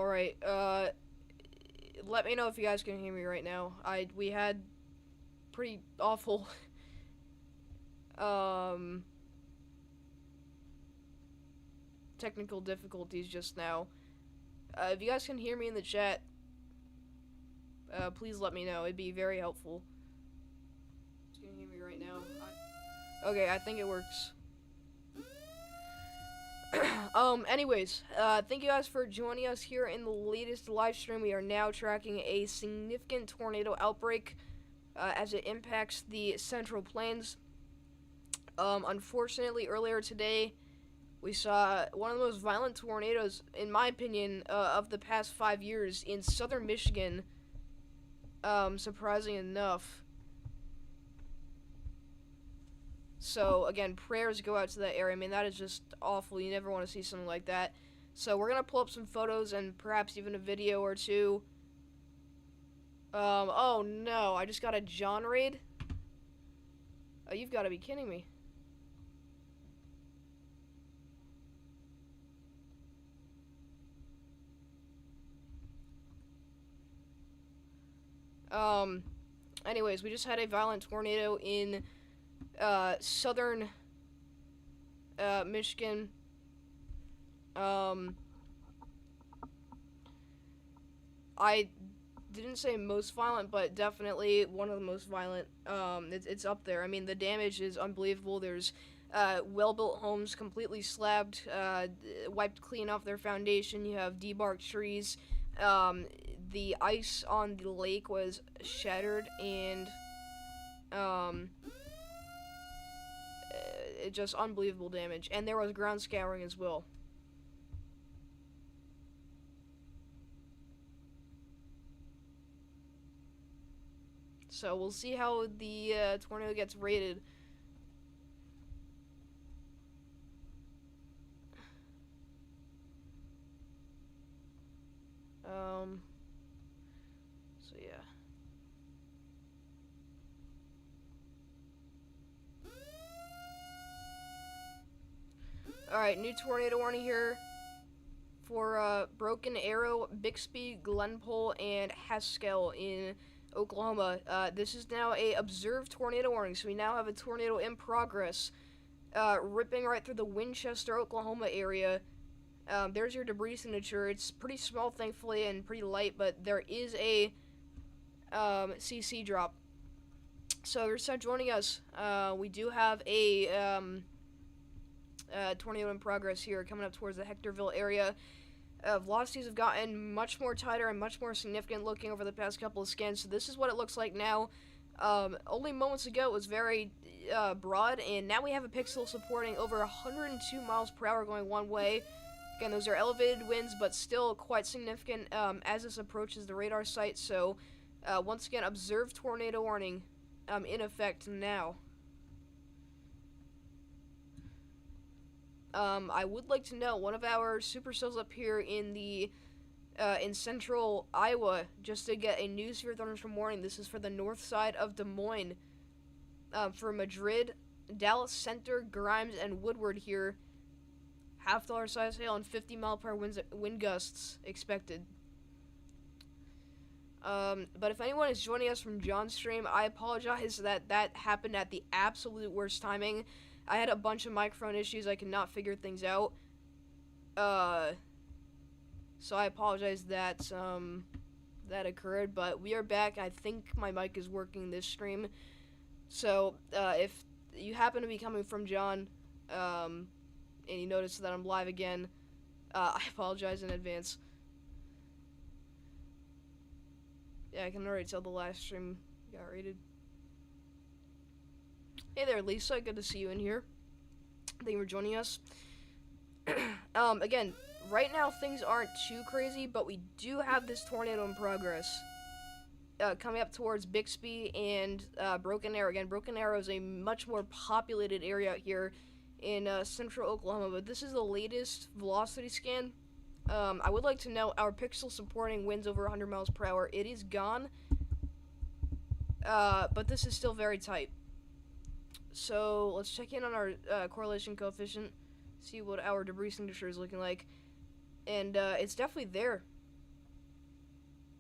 Alright, let me know if you guys can hear me right now. We had pretty awful, um, technical difficulties just now. If you guys can hear me in the chat, please let me know. It'd be very helpful. You can hear me right now. Okay, I think it works. Anyways, thank you guys for joining us here in the latest live stream. We are now tracking a significant tornado outbreak, as it impacts the Central Plains. Unfortunately, earlier today, we saw one of the most violent tornadoes, in my opinion, of the past 5 years in southern Michigan, surprising enough. So, again, prayers go out to that area. I mean, that is just awful. You never want to see something like that. So, we're going to pull up some photos and perhaps even a video or two. Oh no, I just got a John raid? Oh, you've got to be kidding me. Anyways, we just had a violent tornado in, southern, Michigan. I didn't say most violent, but definitely one of the most violent. It's up there. I mean, the damage is unbelievable. There's, well-built homes completely slabbed, wiped clean off their foundation. You have debarked trees. The ice on the lake was shattered, and, it just unbelievable damage. And there was ground scouring as well. So we'll see how the tornado gets rated. So yeah. Alright, new tornado warning here for Broken Arrow, Bixby, Glenpole, and Haskell in Oklahoma. This is now a observed tornado warning, so we now have a tornado in progress, ripping right through the Winchester, Oklahoma area. There's your debris signature. It's pretty small, thankfully, and pretty light, but there is a CC drop. So if you're still joining us, we do have a tornado in progress here coming up towards the Hectorville area. Velocities have gotten much more tighter and much more significant looking over the past couple of scans, so this is what it looks like now. Only moments ago it was very broad, and now we have a pixel supporting over 102 miles per hour going one way. Again, those are elevated winds, but still quite significant as this approaches the radar site, so once again, observed tornado warning in effect now. I would like to know, one of our supercells up here in the in central Iowa just did get a new severe thunderstorm warning. This is for the north side of Des Moines, for Madrid, Dallas Center, Grimes, and Woodward here. $half size hail and 50-mile-per-hour wind gusts expected. But if anyone is joining us from John's stream, I apologize that happened at the absolute worst timing. I had a bunch of microphone issues. I could not figure things out. So I apologize that that occurred, but we are back. I think my mic is working this stream. So if you happen to be coming from John, and you notice that I'm live again, I apologize in advance. Yeah, I can already tell the last stream got rated. Hey there, Lisa. Good to see you in here. Thank you for joining us. Again, right now things aren't too crazy, but we do have this tornado in progress. Coming up towards Bixby and Broken Arrow. Again, Broken Arrow is a much more populated area out here in central Oklahoma, but this is the latest velocity scan. I would like to know our pixel supporting winds over 100 miles per hour. It is gone, but this is still very tight. So let's check in on our correlation coefficient, see what our debris signature is looking like, and it's definitely there.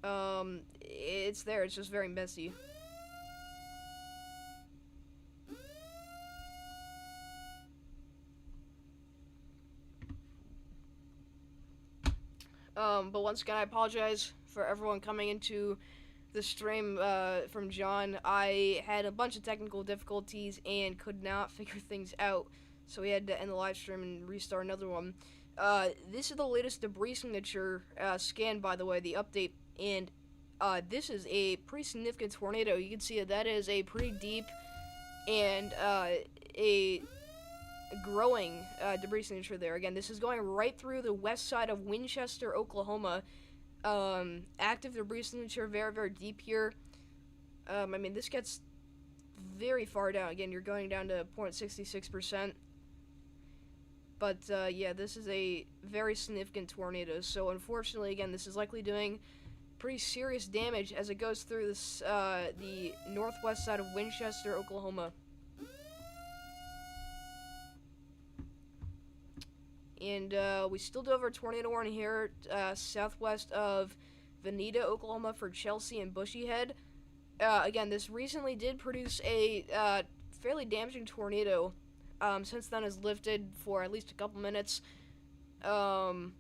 It's there. It's just very messy. But once again, I apologize for everyone coming into the stream from John. I had a bunch of technical difficulties and could not figure things out, so we had to end the live stream and restart another one. This is the latest debris signature scan, by the way, the update, and this is a pretty significant tornado. You can see that is a pretty deep and a growing debris signature there. Again, this is going right through the west side of Winchester, Oklahoma. Active debris signature, very, very deep here. I mean, this gets very far down. Again, you're going down to 0.66%. But, yeah, this is a very significant tornado. So, unfortunately, again, this is likely doing pretty serious damage as it goes through this, the northwest side of Winchester, Oklahoma. And we still do have our tornado warning here, southwest of Veneta, Oklahoma for Chelsea and Bushy Head. Again, this recently did produce a fairly damaging tornado. Since then has lifted for at least a couple minutes. But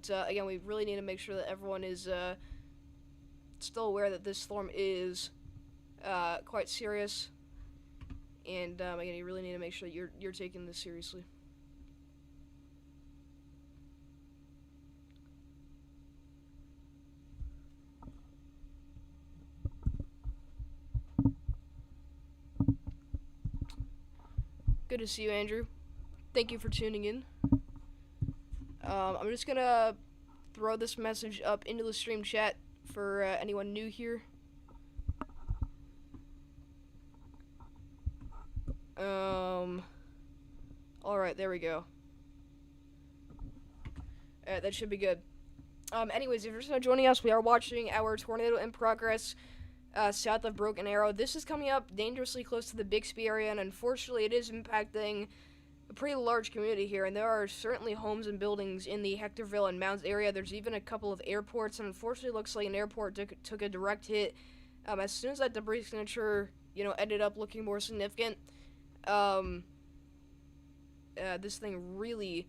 again, we really need to make sure that everyone is still aware that this storm is quite serious. And again, you really need to make sure that you're taking this seriously. Good to see you, Andrew. Thank you for tuning in. I'm just gonna throw this message up into the stream chat for anyone new here. Alright, there we go. That should be good. Anyways, if you're just now joining us, we are watching our tornado in progress south of Broken Arrow. This is coming up dangerously close to the Bixby area, and unfortunately it is impacting a pretty large community here, and there are certainly homes and buildings in the Hectorville and Mounds area. There's even a couple of airports, and unfortunately it looks like an airport took a direct hit. As soon as that debris signature, ended up looking more significant, this thing really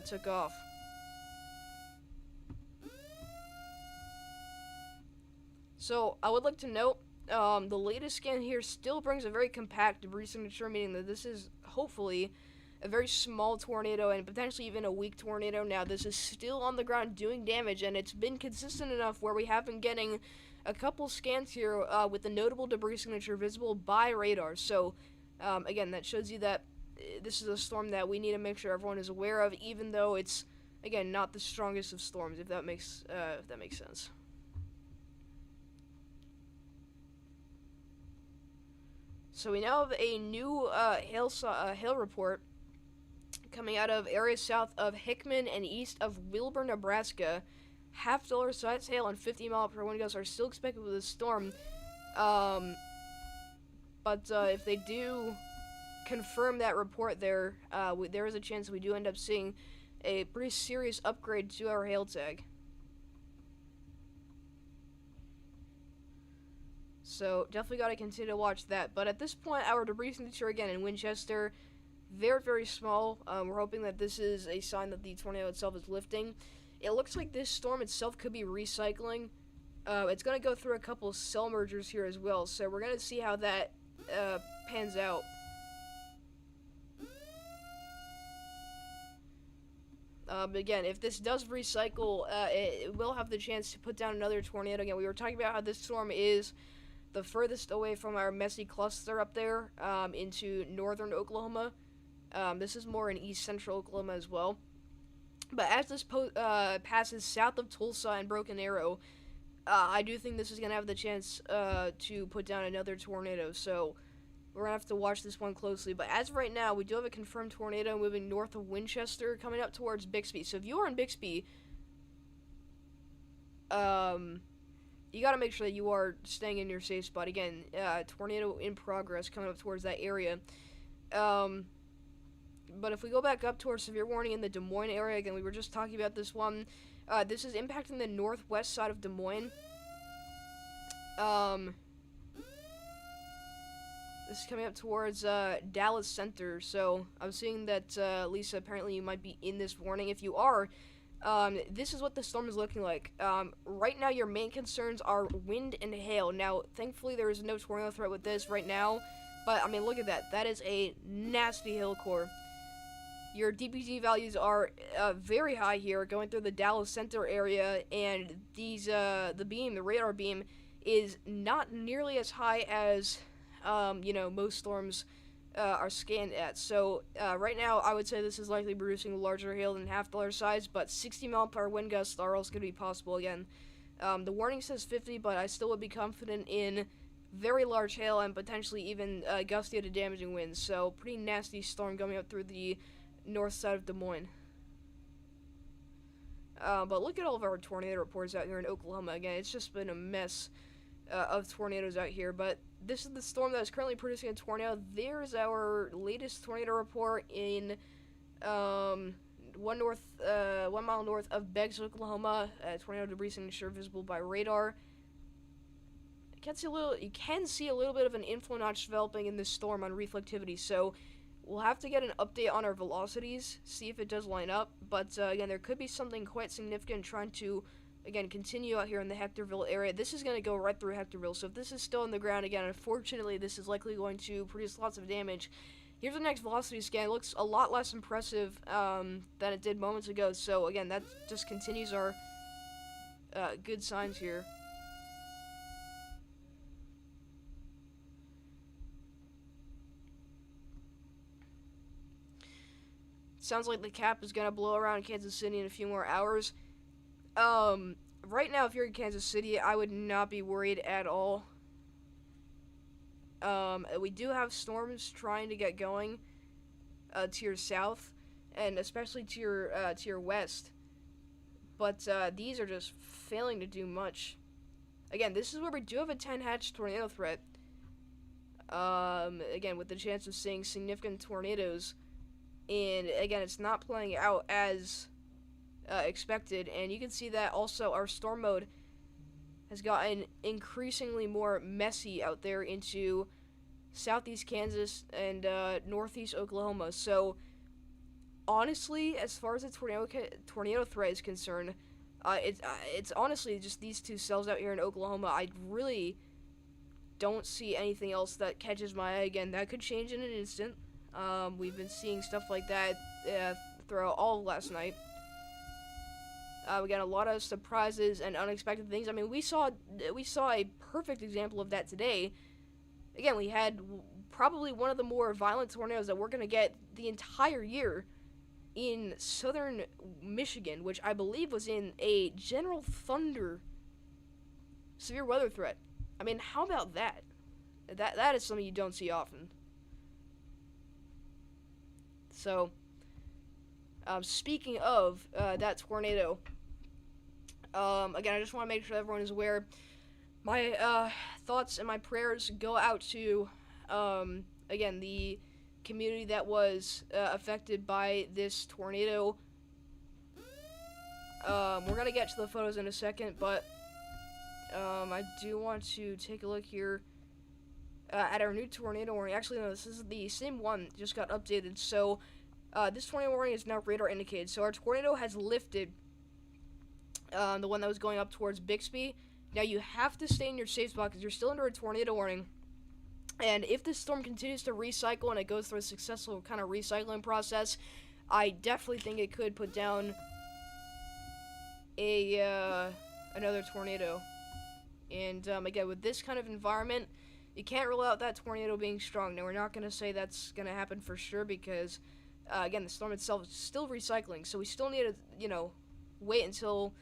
took off. So, I would like to note, the latest scan here still brings a very compact debris signature, meaning that this is, hopefully, a very small tornado and potentially even a weak tornado. Now, this is still on the ground doing damage, and it's been consistent enough where we have been getting a couple scans here with the notable debris signature visible by radar. So, again, that shows you that this is a storm that we need to make sure everyone is aware of, even though it's, again, not the strongest of storms, if that makes sense. So we now have a new hail report coming out of areas south of Hickman and east of Wilbur, Nebraska. $50 size hail and 50-mile-per-hour wind gusts are still expected with this storm. But if they do confirm that report there, there is a chance that we do end up seeing a pretty serious upgrade to our hail tag. So, definitely got to continue to watch that. But at this point, our debris signature, again, in Winchester, very, very small. We're hoping that this is a sign that the tornado itself is lifting. It looks like this storm itself could be recycling. It's going to go through a couple cell mergers here as well. So, we're going to see how that pans out. Again, if this does recycle, it will have the chance to put down another tornado. Again, we were talking about how this storm is the furthest away from our messy cluster up there, into northern Oklahoma. This is more in east central Oklahoma as well. But as this passes south of Tulsa and Broken Arrow, I do think this is going to have the chance to put down another tornado. So we're going to have to watch this one closely. But as of right now, we do have a confirmed tornado moving north of Winchester, coming up towards Bixby. So if you are in Bixby, you got to make sure that you are staying in your safe spot. Again, tornado in progress coming up towards that area. But if we go back up to our severe warning in the Des Moines area, again, we were just talking about this one. This is impacting the northwest side of Des Moines. This is coming up towards Dallas Center, so I'm seeing that, Lisa, apparently you might be in this warning. If you are, this is what the storm is looking like. Right now, your main concerns are wind and hail. Now, thankfully, there is no tornado threat with this right now, but, I mean, look at that. That is a nasty hail core. Your DPG values are very high here, going through the Dallas Center area, and these, the radar beam, is not nearly as high as, most storms are scanned at. So, right now, I would say this is likely producing larger hail than half dollar size, but 60 mile per hour wind gusts are also going to be possible again. The warning says 50, but I still would be confident in very large hail and potentially even gusty to damaging winds. So, pretty nasty storm coming up through the north side of Des Moines. But look at all of our tornado reports out here in Oklahoma. Again, it's just been a mess of tornadoes out here, but this is the storm that is currently producing a tornado. There's our latest tornado report in 1 mile north of Beggs, Oklahoma. Tornado debris signature visible by radar. You can see a little bit of an inflow notch developing in this storm on reflectivity, so we'll have to get an update on our velocities, see if it does line up, but again, there could be something quite significant trying to, again, continue out here in the Hectorville area. This is going to go right through Hectorville, so if this is still on the ground, again, unfortunately, this is likely going to produce lots of damage. Here's the next velocity scan. It looks a lot less impressive than it did moments ago, so again, that just continues our good signs here. Sounds like the cap is going to blow around Kansas City in a few more hours. Right now, if you're in Kansas City, I would not be worried at all. We do have storms trying to get going to your south, and especially to your west. But these are just failing to do much. Again, this is where we do have a 10-hatch tornado threat. Again, with the chance of seeing significant tornadoes. And again, it's not playing out as expected, and you can see that also our storm mode has gotten increasingly more messy out there into southeast Kansas and northeast Oklahoma. So honestly, as far as the tornado threat is concerned, it's honestly just these two cells out here in Oklahoma. I really don't see anything else that catches my eye. Again, that could change in an instant. We've been seeing stuff like that throughout all of last night. We got a lot of surprises and unexpected things. I mean, we saw a perfect example of that today. Again, we had probably one of the more violent tornadoes that we're going to get the entire year in southern Michigan, which I believe was in a general thunder severe weather threat. I mean, how about that? That is something you don't see often. So, speaking of that tornado, again, I just want to make sure everyone is aware. My thoughts and my prayers go out to, again, the community that was affected by this tornado. We're going to get to the photos in a second, but I do want to take a look here at our new tornado warning. Actually, no, this is the same one, just got updated. So, this tornado warning is now radar indicated. So, our tornado has lifted, the one that was going up towards Bixby. Now, you have to stay in your safe spot because you're still under a tornado warning. And if this storm continues to recycle and it goes through a successful kind of recycling process, I definitely think it could put down another tornado. And, again, with this kind of environment, you can't rule out that tornado being strong. Now, we're not going to say that's going to happen for sure because, again, the storm itself is still recycling. So we still need to, wait until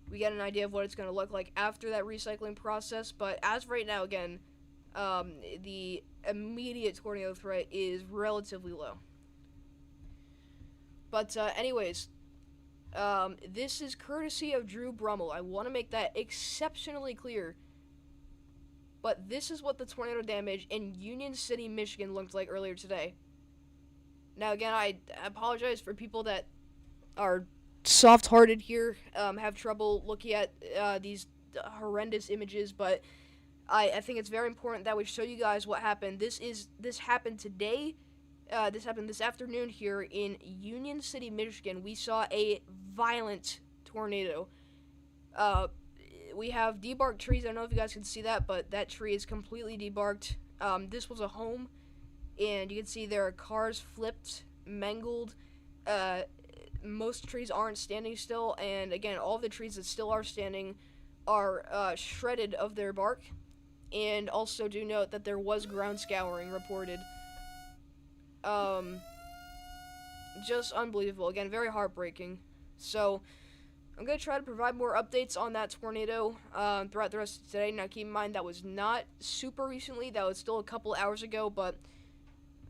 we get an idea of what it's going to look like after that recycling process. But as of right now, again, the immediate tornado threat is relatively low. But anyways, this is courtesy of Drew Brummel. I want to make that exceptionally clear. But this is what the tornado damage in Union City, Michigan looked like earlier today. Now, again, I apologize for people that are soft-hearted here, have trouble looking at these horrendous images, but I think it's very important that we show you guys what happened. This happened today. This happened this afternoon here in Union City, Michigan. We saw a violent tornado. We have debarked trees. I don't know if you guys can see that, but that tree is completely debarked. This was a home, and you can see there are cars flipped, mangled. Most trees aren't standing still, and again, all the trees that still are standing are shredded of their bark. And also do note that there was ground scouring reported. Just unbelievable. Again, very heartbreaking. So, I'm going to try to provide more updates on that tornado throughout the rest of today. Now, keep in mind, that was not super recently. That was still a couple hours ago, but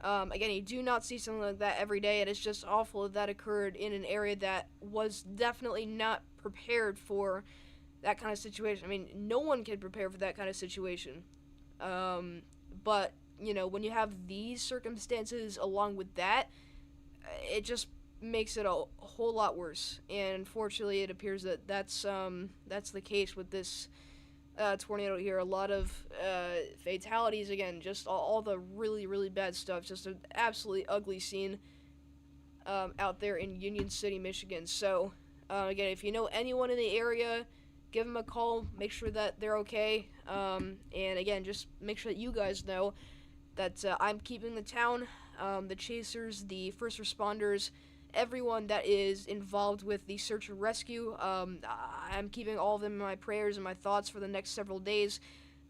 again, you do not see something like that every day, and it's just awful that occurred in an area that was definitely not prepared for that kind of situation. I mean, no one can prepare for that kind of situation. But, you know, when you have these circumstances along with that, it just makes it a whole lot worse. And unfortunately, it appears that that's the case with this tornado here. A lot of fatalities, again, just all the really, really bad stuff. Just an absolutely ugly scene out there in Union City, Michigan. So, again, if you know anyone in the area, give them a call, make sure that they're okay, and again, just make sure that you guys know that I'm keeping the town, the chasers, the first responders, everyone that is involved with the search and rescue, I'm keeping all of them in my prayers and my thoughts for the next several days.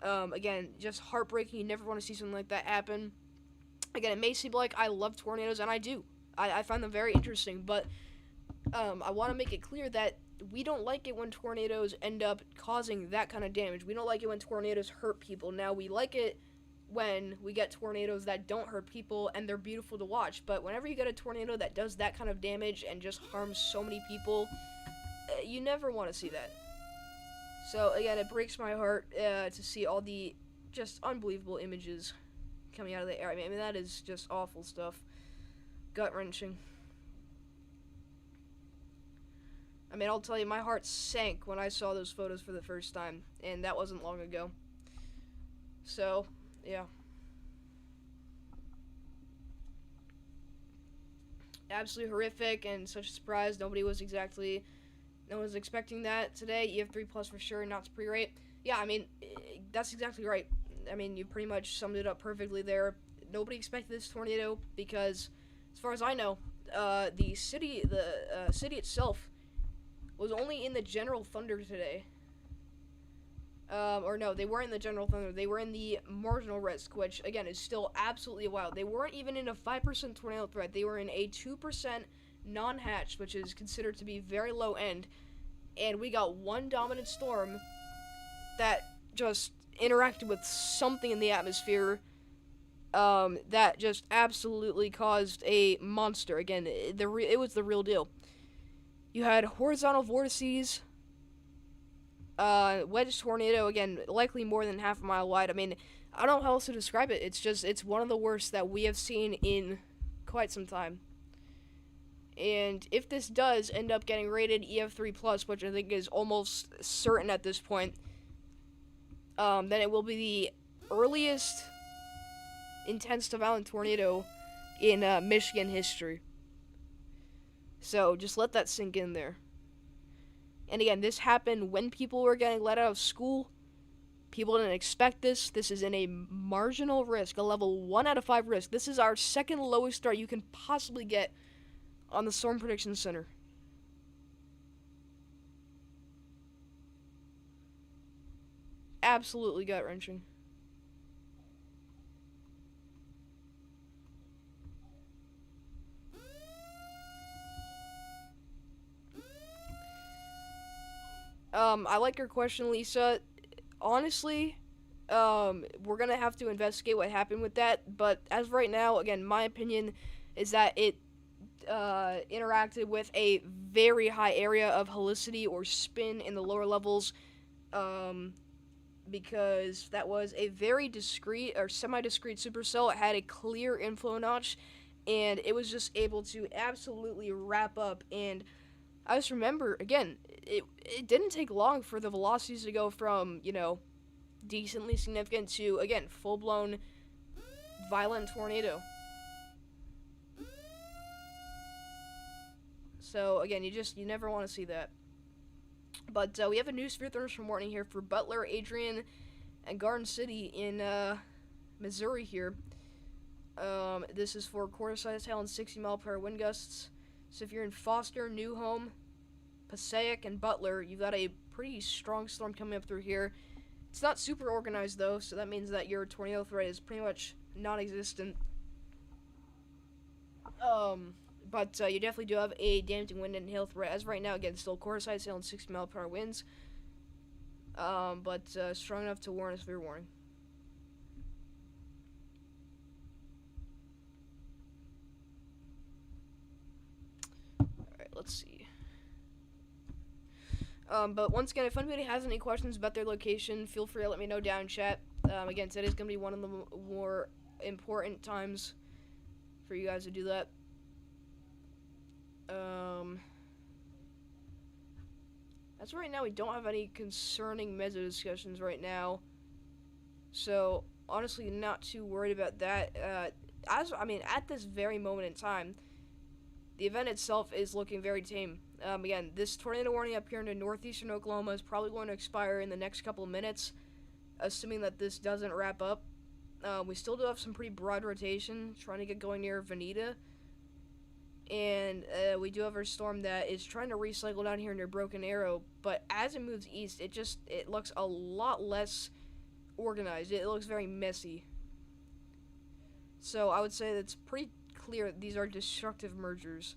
Again, just heartbreaking. You never want to see something like that happen. Again, it may seem like I love tornadoes, and I do. I find them very interesting, but I want to make it clear that we don't like it when tornadoes end up causing that kind of damage. We don't like it when tornadoes hurt people. Now, we like it when we get tornadoes that don't hurt people and they're beautiful to watch. But whenever you get a tornado that does that kind of damage and just harms so many people, you never want to see that. So, again, it breaks my heart to see all the just unbelievable images coming out of the air. I mean, that is just awful stuff. Gut-wrenching. I mean, I'll tell you, my heart sank when I saw those photos for the first time, and that wasn't long ago. So, yeah. Absolutely horrific and such a surprise. No one was expecting that today. EF3+ for sure, not to pre-rate. Yeah, I mean, that's exactly right. I mean, you pretty much summed it up perfectly there. Nobody expected this tornado because, as far as I know, the city itself was only in the general thunder today. Or no, they weren't in the general thunder. They were in the marginal risk, which, again, is still absolutely wild. They weren't even in a 5% tornado threat. They were in a 2% non-hatch, which is considered to be very low end. And we got one dominant storm that just interacted with something in the atmosphere that just absolutely caused a monster. Again, it was the real deal. You had horizontal vortices, wedge tornado, again, likely more than half a mile wide. I mean, I don't know how else to describe it. It's one of the worst that we have seen in quite some time. And if this does end up getting rated EF3+, which I think is almost certain at this point, then it will be the earliest intense to violent tornado in Michigan history. So just let that sink in there. And again, this happened when people were getting let out of school. People didn't expect this. This is in a marginal risk, a level 1 out of 5 risk. This is our second lowest start you can possibly get on the Storm Prediction Center. Absolutely gut-wrenching. I like your question, Lisa. Honestly, we're gonna have to investigate what happened with that, but as of right now, again, my opinion is that it interacted with a very high area of helicity or spin in the lower levels, because that was a very discrete or semi-discrete supercell. It had a clear inflow notch, and it was just able to absolutely wrap up. And I just remember, again, it didn't take long for the velocities to go from, decently significant to, again, full-blown violent tornado. So, again, you never want to see that. But we have a new severe thunderstorm warning here for Butler, Adrian, and Garden City in Missouri here. This is for quarter-sized hail and 60-mile-per-hour wind gusts. So if you're in Foster, New Home, Passaic, and Butler, you've got a pretty strong storm coming up through here. It's not super organized, though, so that means that your tornado threat is pretty much non-existent. But you definitely do have a damaging wind and hail threat. As of right now, again, still quarter-sized hail and 60-mile-per-hour winds. But strong enough to warrant a severe warning. Alright, let's see. But once again, if anybody has any questions about their location, feel free to let me know down in chat. Again, today's going to be one of the more important times for you guys to do that. As of right now, we don't have any concerning meso discussions right now. So, honestly, not too worried about that. At this very moment in time, the event itself is looking very tame. Again, this tornado warning up here in northeastern Oklahoma is probably going to expire in the next couple of minutes, assuming that this doesn't wrap up. We still do have some pretty broad rotation, trying to get going near Veneta. And we do have our storm that is trying to recycle down here near Broken Arrow, but as it moves east, it looks a lot less organized. It looks very messy. So I would say that it's pretty clear that these are destructive mergers,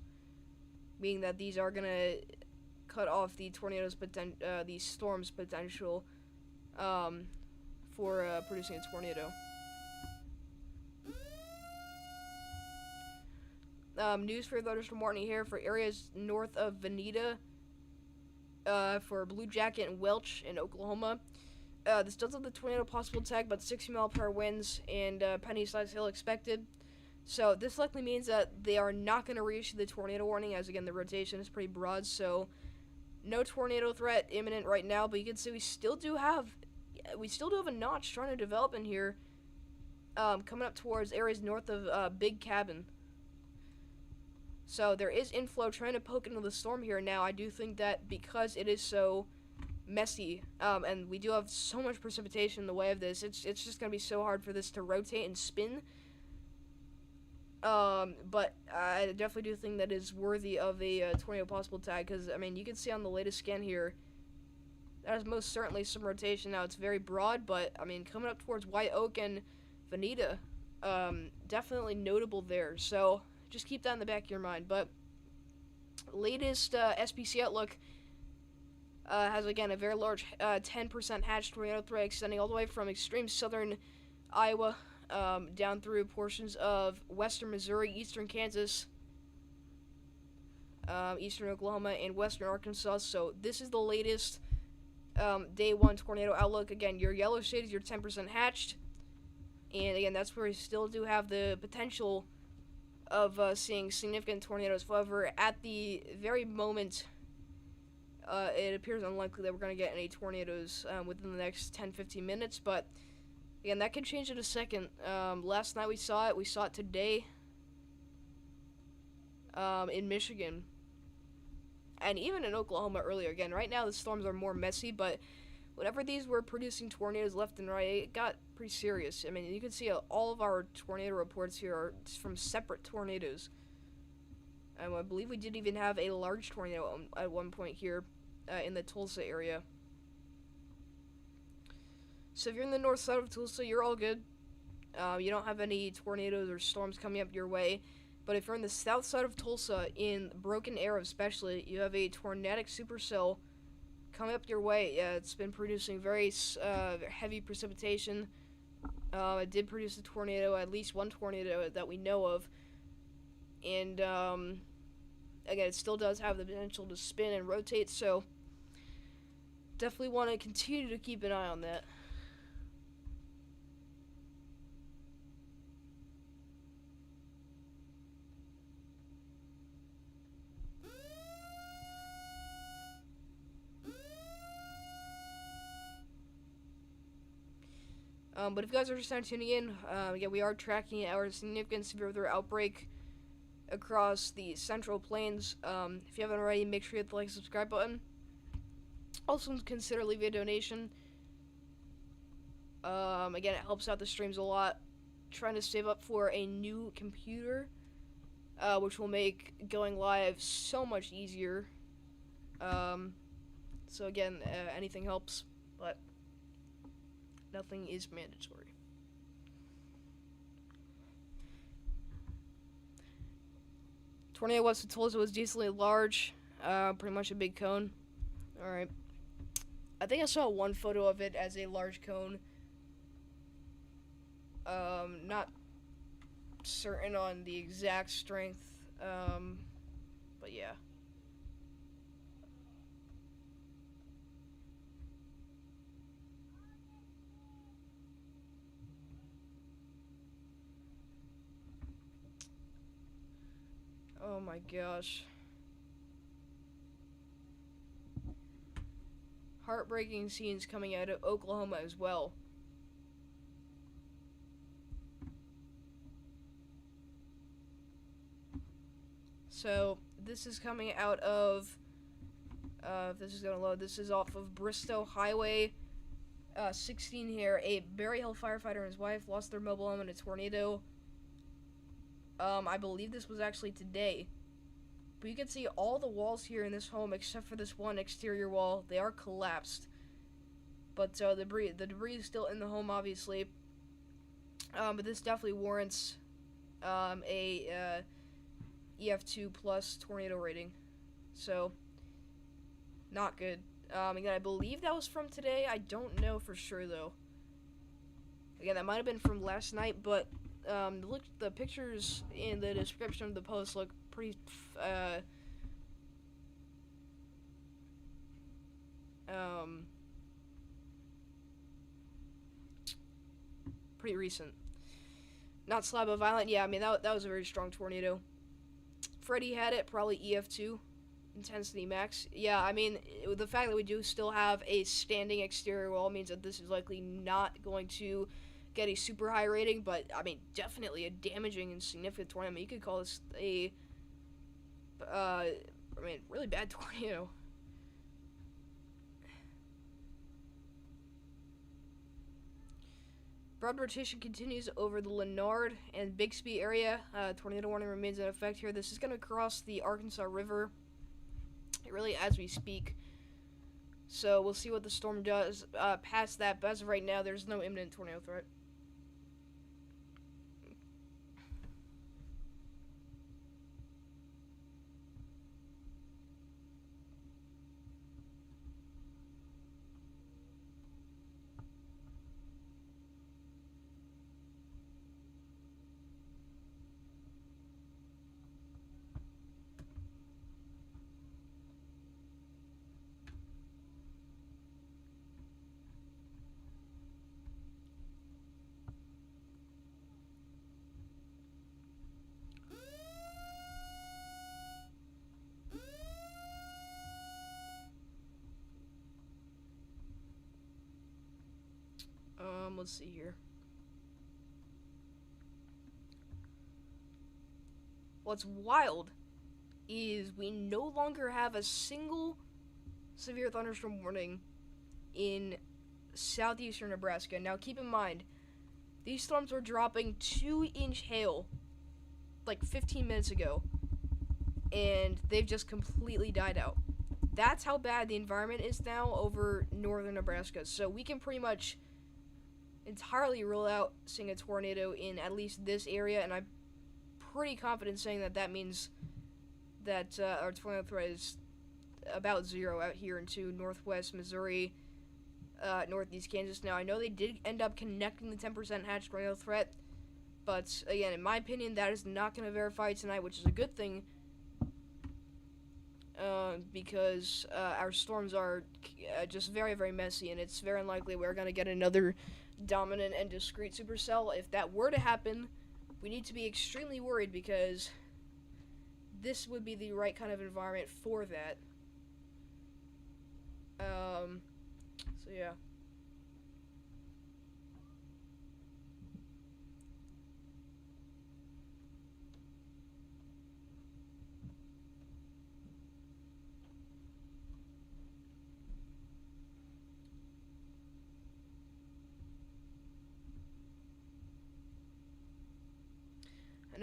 meaning that these are gonna cut off the the storm's potential for producing a tornado. News for thunderstorm warning here for areas north of Veneta, for Blue Jacket and Welch in Oklahoma. This does have the tornado possible tag, but 60-mile-per-hour winds and penny-sized hail expected. So this likely means that they are not going to reissue the tornado warning, as again the rotation is pretty broad. So no tornado threat imminent right now, but you can see we still do have a notch trying to develop in here, coming up towards areas north of Big Cabin. So there is inflow trying to poke into the storm here. Now I do think that because it is so messy, and we do have so much precipitation in the way of this, it's just gonna be so hard for this to rotate and spin. But I definitely do think that is worthy of a tornado possible tag, because I mean you can see on the latest scan here, that is most certainly some rotation. Now it's very broad, but I mean coming up towards White Oak and Veneta, definitely notable there. So just keep that in the back of your mind. But latest SPC outlook has again a very large 10% hatch tornado threat extending all the way from extreme southern Iowa down through portions of western Missouri, eastern Kansas, eastern Oklahoma, and western Arkansas. So this is the latest day one tornado outlook. Again, your yellow shade is your 10% hatched, and again that's where you still do have the potential of seeing significant tornadoes. However, at the very moment, it appears unlikely that we're going to get any tornadoes within the next 10-15 minutes, but again, that can change in a second. Last night we saw it today in Michigan, and even in Oklahoma earlier. Again, right now the storms are more messy, but whenever these were producing tornadoes left and right, it got pretty serious. I mean, you can see all of our tornado reports here are from separate tornadoes. I believe we did even have a large tornado at one point here in the Tulsa area. So if you're in the north side of Tulsa, you're all good. You don't have any tornadoes or storms coming up your way. But if you're in the south side of Tulsa, in Broken Arrow especially, you have a tornadic supercell coming up your way. It's been producing very heavy precipitation. It did produce a tornado, at least one tornado that we know of. And again, it still does have the potential to spin and rotate, so definitely want to continue to keep an eye on that. But if you guys are just now tuning in, yeah, we are tracking our significant severe weather outbreak across the Central Plains. If you haven't already, make sure you hit the like and subscribe button. Also, consider leaving a donation. Again, it helps out the streams a lot. Trying to save up for a new computer, which will make going live so much easier. So again, anything helps, but nothing is mandatory. Tornado west of Tulsa was decently large, pretty much a big cone. Alright. I think I saw one photo of it as a large cone. Not certain on the exact strength, but yeah. Oh my gosh. Heartbreaking scenes coming out of Oklahoma as well. So, this is coming out of, if this is gonna load, this is off of Bristow Highway 16 here. A Berry Hill firefighter and his wife lost their mobile home in a tornado. I believe this was actually today. But you can see all the walls here in this home, except for this one exterior wall. They are collapsed. But the debris is still in the home, obviously. But this definitely warrants a EF2 plus tornado rating. So, not good. Again, I believe that was from today. I don't know for sure, though. Again, that might have been from last night, but the pictures in the description of the post look pretty pretty recent. Not slab but violent. Yeah, I mean that was a very strong tornado. Freddy had it, probably EF2 intensity max. Yeah, I mean the fact that we do still have a standing exterior wall means that this is likely not going to get a super high rating, but I mean definitely a damaging and significant tornado. I mean, you could call this a really bad tornado. Broad rotation continues over the Leonard and Bixby area. Tornado warning remains in effect here. This is going to cross the Arkansas River, really, as we speak. So we'll see what the storm does past that. But as of right now, there's no imminent tornado threat. Let's see here. What's wild is we no longer have a single severe thunderstorm warning in southeastern Nebraska. Now keep in mind, these storms were dropping 2-inch hail like 15 minutes ago, and they've just completely died out. That's how bad the environment is now over northern Nebraska. So we can pretty much entirely rule out seeing a tornado in at least this area, and I'm pretty confident saying that means that our tornado threat is about 0 out here into northwest Missouri, northeast Kansas. Now, I know they did end up connecting the 10% hatch tornado threat, but again, in my opinion, that is not going to verify tonight, which is a good thing, because our storms are just very, very messy, and it's very unlikely we're going to get another dominant and discrete supercell. If that were to happen, we need to be extremely worried, because this would be the right kind of environment for that. So yeah.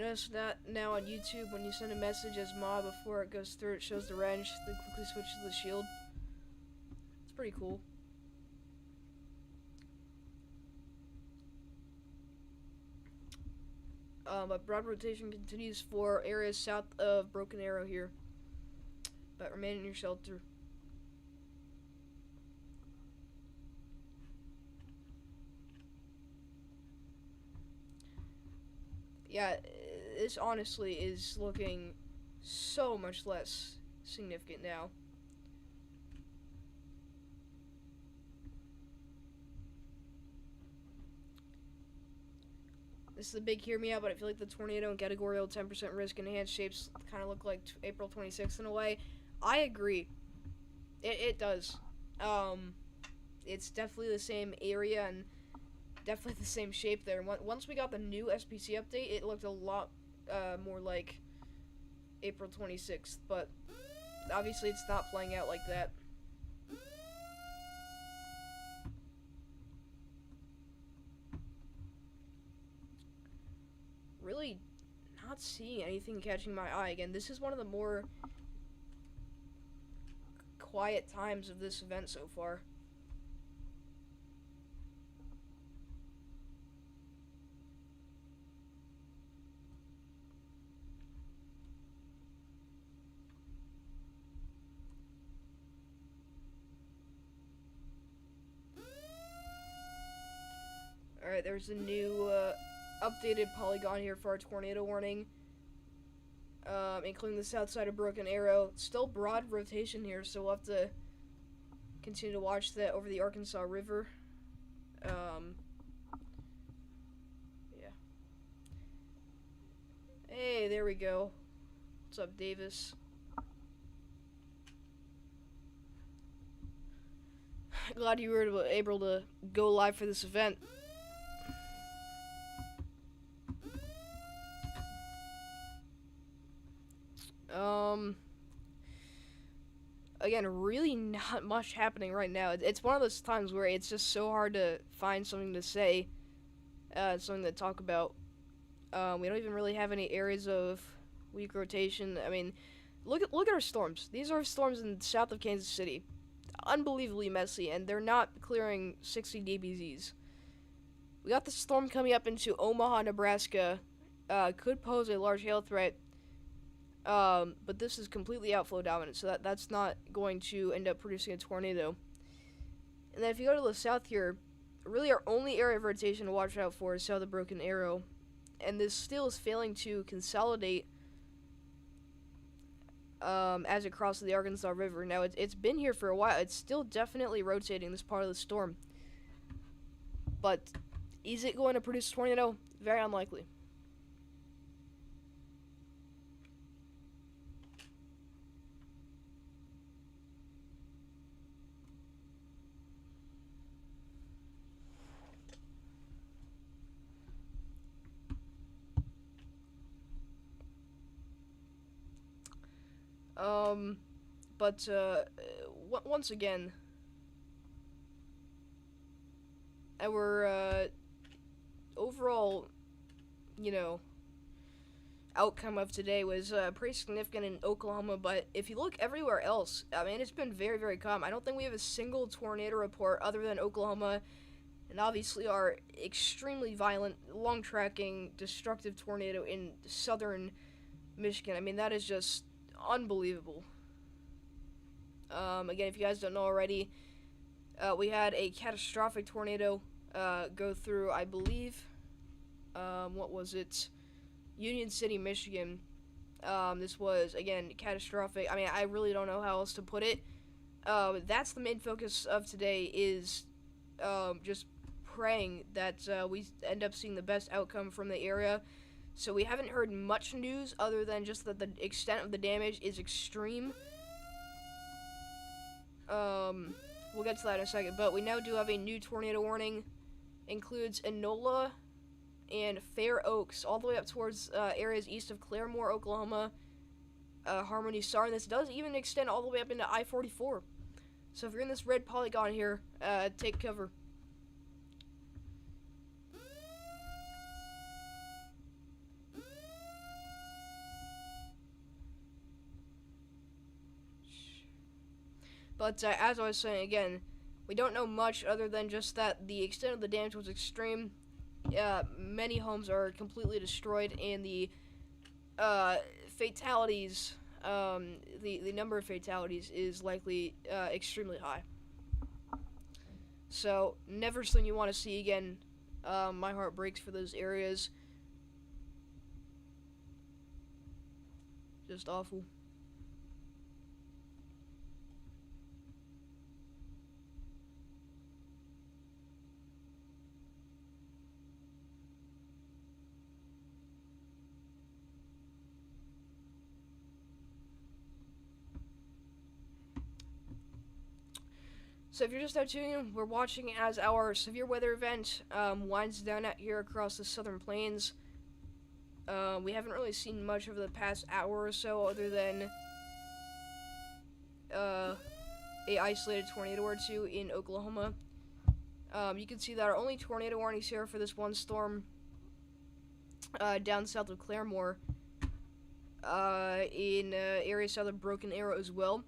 noticed that now on YouTube, when you send a message as Ma before it goes through, it shows the wrench, then quickly switches to the shield. It's pretty cool. But broad rotation continues for areas south of Broken Arrow here. But remain in your shelter. Yeah, this honestly is looking so much less significant now. This is a big hear me out, but I feel like the tornado and categorical 10% risk enhanced shapes kind of look like April 26th in a way. I agree. It does. It's definitely the same area and definitely the same shape there. Once we got the new SPC update, it looked a lot more like April 26th, but obviously it's not playing out like that. Really not seeing anything catching my eye. Again, this is one of the more quiet times of this event so far. Alright, there's a new updated polygon here for our tornado warning, including the south side of Broken Arrow. Still broad rotation here, so we'll have to continue to watch that over the Arkansas River. Yeah. Hey, there we go. What's up, Davis? Glad you were able to go live for this event. Again, really not much happening right now. It's one of those times where it's just so hard to find something to say, something to talk about. We don't even really have any areas of weak rotation. I mean, look at our storms. These are storms in south of Kansas City. Unbelievably messy, and they're not clearing 60 dBZs. We got the storm coming up into Omaha, Nebraska. Could pose a large hail threat. But this is completely outflow dominant, so that's not going to end up producing a tornado. And then if you go to the south here, really our only area of rotation to watch out for is south of Broken Arrow. And this still is failing to consolidate as it crosses the Arkansas River. Now, it's been here for a while. It's still definitely rotating this part of the storm. But is it going to produce a tornado? Very unlikely. But once again, our overall, outcome of today was pretty significant in Oklahoma. But if you look everywhere else, I mean, it's been very, very calm. I don't think we have a single tornado report other than Oklahoma, and obviously our extremely violent, long-tracking, destructive tornado in southern Michigan. I mean, that is just unbelievable. Again, if you guys don't know already, we had a catastrophic tornado go through, I believe, what was it? Union City, Michigan. This was, again, catastrophic. I mean, I really don't know how else to put it. That's the main focus of today, is just praying that we end up seeing the best outcome from the area. So we haven't heard much news other than just that the extent of the damage is extreme. We'll get to that in a second, but we now do have a new tornado warning. Includes Enola and Fair Oaks, all the way up towards areas east of Claremore, Oklahoma, Harmony, Star, and this does even extend all the way up into I-44. So if you're in this red polygon here, take cover. But as I was saying again, we don't know much other than just that the extent of the damage was extreme. Many homes are completely destroyed, and the fatalities, the number of fatalities is likely extremely high. So, never something you want to see again. My heart breaks for those areas. Just awful. So if you're just now tuning in, we're watching as our severe weather event winds down out here across the southern plains. We haven't really seen much over the past hour or so, other than a isolated tornado or two in Oklahoma. You can see that our only tornado warnings here for this one storm down south of Claremore, in areas south of Broken Arrow as well.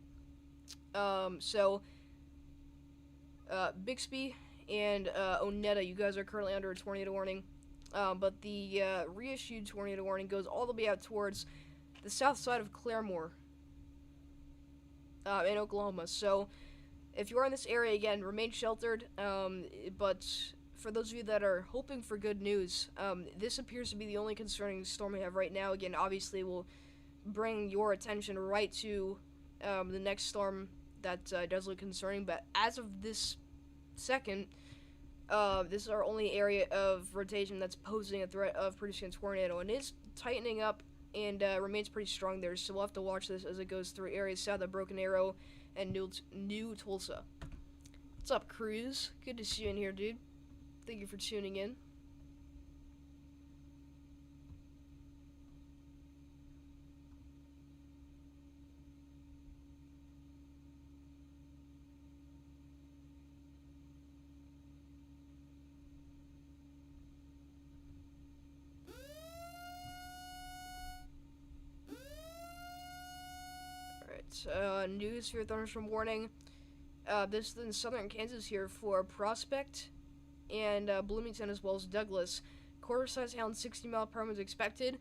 Bixby and Onetta, you guys are currently under a tornado warning. But the reissued tornado warning goes all the way out towards the south side of Claremore in Oklahoma. So if you are in this area, again, remain sheltered. But for those of you that are hoping for good news, this appears to be the only concerning storm we have right now. Again, obviously, we'll bring your attention right to the next storm that does look concerning. But as of this second, this is our only area of rotation that's posing a threat of producing a tornado, and it's tightening up and remains pretty strong there, so we'll have to watch this as it goes through areas south of Broken Arrow and New Tulsa. What's up, Cruz? Good to see you in here, dude. Thank you for tuning in. News for your thunderstorm warning. This is in southern Kansas here for Prospect and Bloomington, as well as Douglas. Quarter-size hail and 60-mile-per-hour is expected.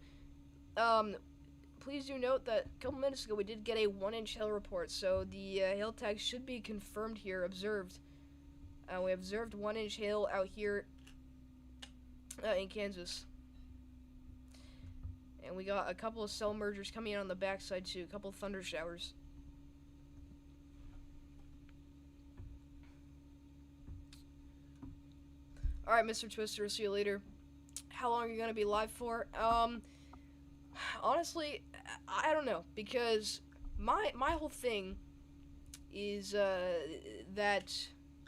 Please do note that a couple minutes ago we did get a 1-inch hail report, so the hail tag should be confirmed here, observed. We observed 1-inch hail out here in Kansas. And we got a couple of cell mergers coming in on the backside too, a couple of thunder showers. Alright, Mr. Twister, see you later. How long are you going to be live for? Honestly, I don't know, because my whole thing is that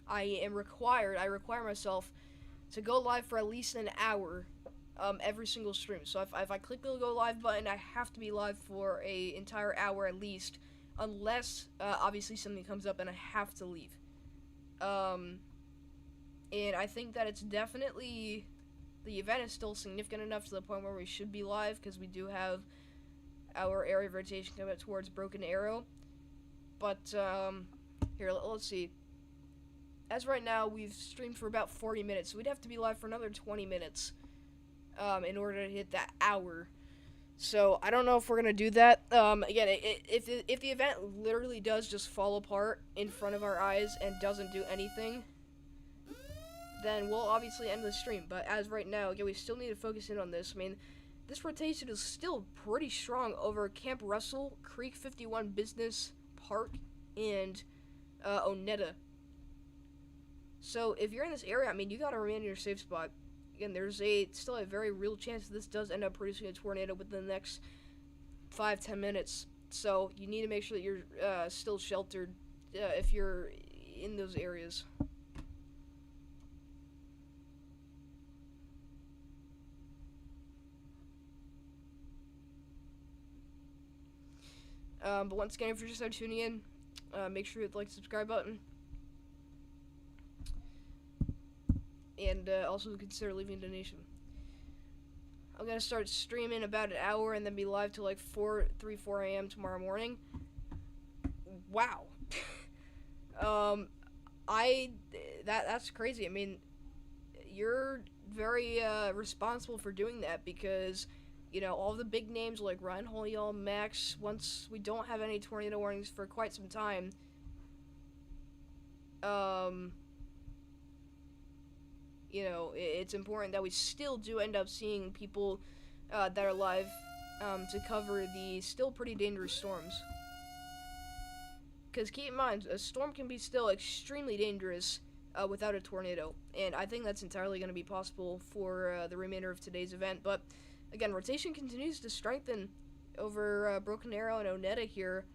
I require myself to go live for at least an hour every single stream. So if I click the go live button, I have to be live for a entire hour at least, unless obviously something comes up and I have to leave. And I think that it's definitely, the event is still significant enough to the point where we should be live, because we do have our area of rotation coming up towards Broken Arrow. But here, let's see. As right now, we've streamed for about 40 minutes, so we'd have to be live for another 20 minutes in order to hit that hour. So I don't know if we're gonna do that. Again, if the event literally does just fall apart in front of our eyes and doesn't do anything, then we'll obviously end the stream. But as right now, again, we still need to focus in on this. I mean, this rotation is still pretty strong over Camp Russell, Creek 51 Business Park, and Onetta. So if you're in this area, I mean, you gotta remain in your safe spot. Again, there's still a very real chance that this does end up producing a tornado within the next 5-10 minutes. So you need to make sure that you're still sheltered if you're in those areas. But once again, if you're just now tuning in, make sure you hit the like, subscribe button. And also consider leaving a donation. I'm going to start streaming about an hour and then be live till like 4 a.m. tomorrow morning. Wow. Um, I that's crazy. I mean, you're very responsible for doing that because all the big names like Ryan Holiel, Max. Once we don't have any tornado warnings for quite some time, um, it's important that we still do end up seeing people that are alive to cover the still pretty dangerous storms. Because keep in mind, a storm can be still extremely dangerous without a tornado, and I think that's entirely going to be possible for the remainder of today's event. But again, rotation continues to strengthen over Broken Arrow and Onetta here.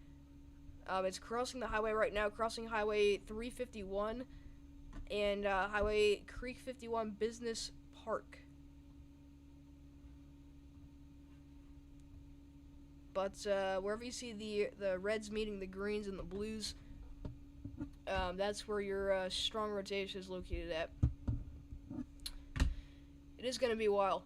It's crossing the highway right now, crossing Highway 351 and Highway Creek 51 Business Park. But wherever you see the reds meeting the greens and the blues, that's where your strong rotation is located at. It is going to be a while.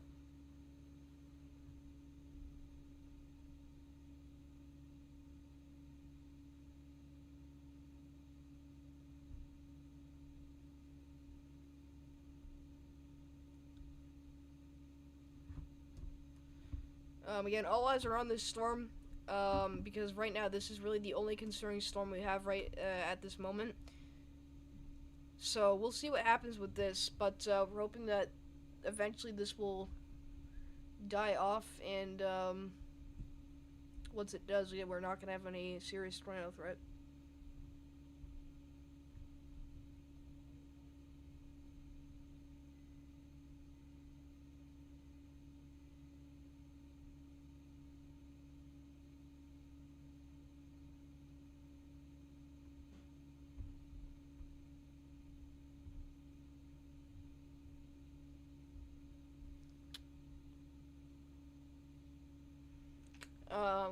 Again, all eyes are on this storm because right now this is really the only concerning storm we have right at this moment. So we'll see what happens with this, but we're hoping that eventually this will die off, and once it does, we're not going to have any serious tornado threat.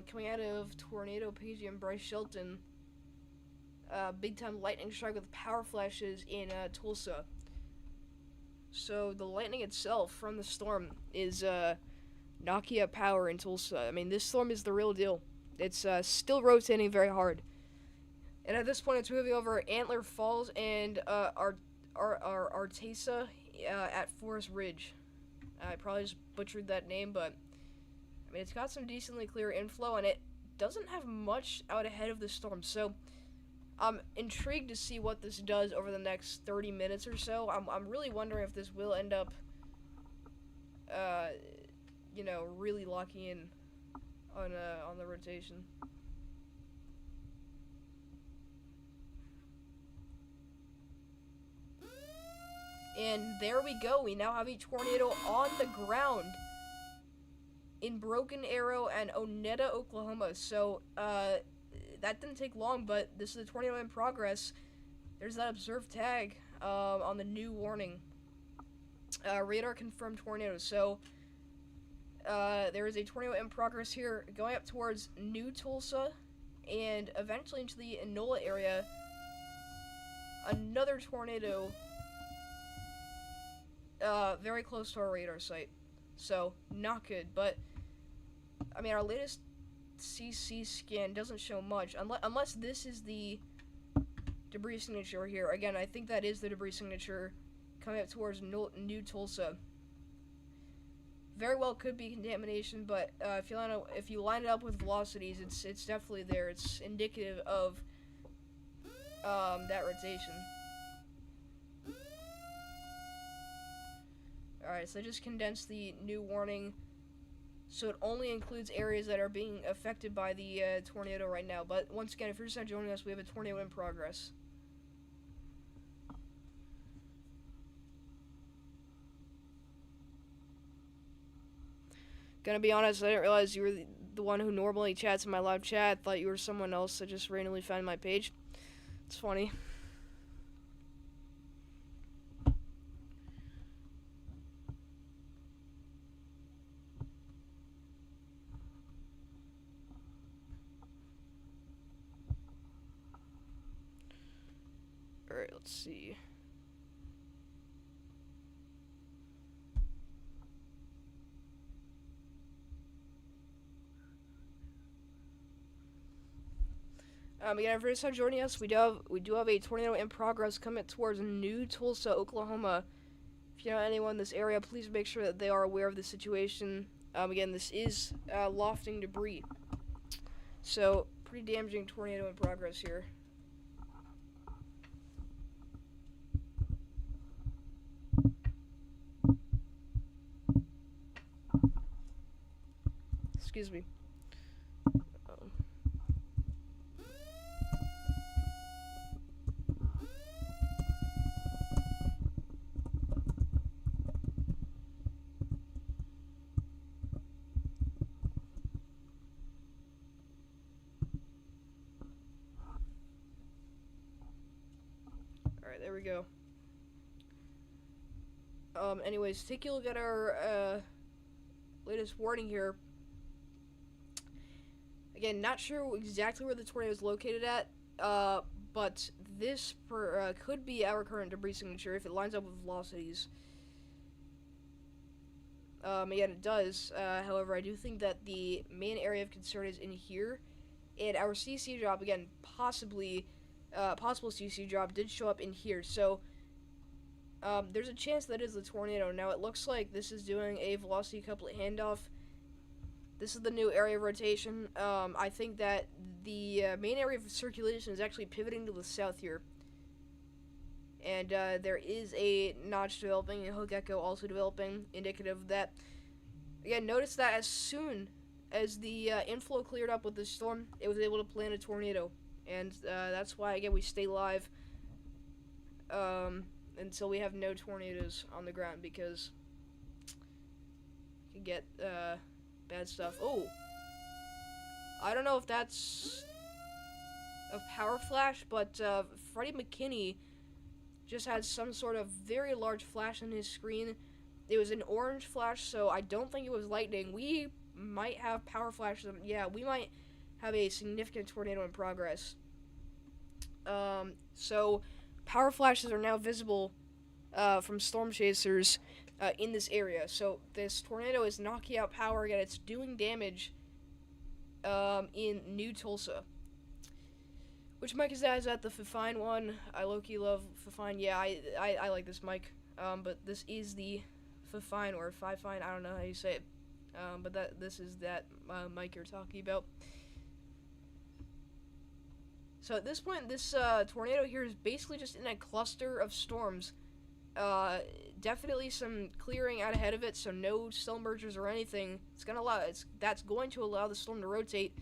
Coming out of Tornado Pagey and Bryce Shelton, big time lightning strike with power flashes in Tulsa. So the lightning itself from the storm is Nokia power in Tulsa. I mean, this storm is the real deal. It's still rotating very hard. And at this point, it's moving over Antler Falls and Artesa at Forest Ridge. I probably just butchered that name, but I mean, it's got some decently clear inflow, and it doesn't have much out ahead of the storm. So I'm intrigued to see what this does over the next 30 minutes or so. I'm really wondering if this will end up, really locking in on the rotation. And there we go. We now have a tornado on the ground in Broken Arrow and Onetta, Oklahoma. So, that didn't take long, but this is a tornado in progress. There's that observed tag on the new warning. Radar confirmed tornado. So, there is a tornado in progress here going up towards New Tulsa and eventually into the Enola area. Another tornado very close to our radar site. So, not good. But, I mean, our latest CC scan doesn't show much. Unless this is the debris signature here. Again, I think that is the debris signature coming up towards New Tulsa. Very well could be contamination, but if you line it up with velocities, it's definitely there. It's indicative of that rotation. Alright, so I just condensed the new warning, so it only includes areas that are being affected by the tornado right now. But once again, if you're just not joining us, we have a tornado in progress. Gonna be honest, I didn't realize you were the one who normally chats in my live chat. I thought you were someone else that just randomly found my page. It's funny. Alright, let's see. Again, for this time joining us, we do have a tornado in progress coming towards New Tulsa, Oklahoma. If you know anyone in this area, please make sure that they are aware of the situation. Again, this is lofting debris, so pretty damaging tornado in progress here. Excuse me. Alright, there we go. Anyways, take a look at our latest warning here. Again, not sure exactly where the tornado is located at, but this could be our current debris signature if it lines up with velocities. Again, it does. However, I do think that the main area of concern is in here, and our CC drop, again, possible CC drop did show up in here, so there's a chance that is the tornado. Now, it looks like this is doing a velocity couplet handoff. This is the new area of rotation. I think that the main area of circulation is actually pivoting to the south here. And there is a notch developing, a hook echo also developing, indicative of that. Again, notice that as soon as the inflow cleared up with the storm, it was able to plant a tornado. And that's why, again, we stay live until we have no tornadoes on the ground, because you can get bad stuff. Oh, I don't know if that's a power flash, but Freddie McKinney just had some sort of very large flash on his screen. It was an orange flash, so I don't think it was lightning. We might have power flashes. Yeah, we might have a significant tornado in progress. So power flashes are now visible from storm chasers in this area. So this tornado is knocking out power again. It's doing damage in New Tulsa. Which mic is that? Is that the Fifine one? I low-key love Fifine. Yeah, I like this mic. But this is the Fifine or Fifine. I don't know how you say it. But this is that mic you're talking about. So at this point, this tornado here is basically just in a cluster of storms. Definitely some clearing out ahead of it, so no cell mergers or anything. That's going to allow the storm to rotate.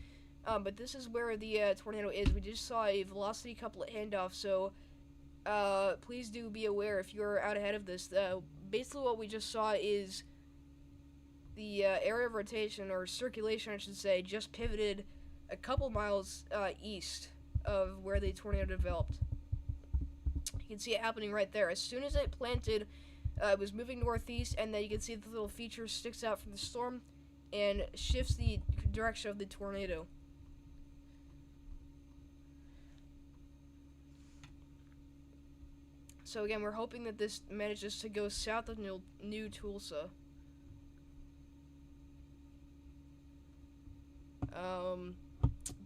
But this is where the tornado is. We just saw a velocity couplet handoff, so please do be aware if you're out ahead of this. Basically what we just saw is the area of rotation, or circulation I should say, just pivoted a couple miles east of where the tornado developed. You can see it happening right there. As soon as it planted, it was moving northeast, and then you can see the little feature sticks out from the storm and shifts the direction of the tornado. So again, we're hoping that this manages to go south of New Tulsa.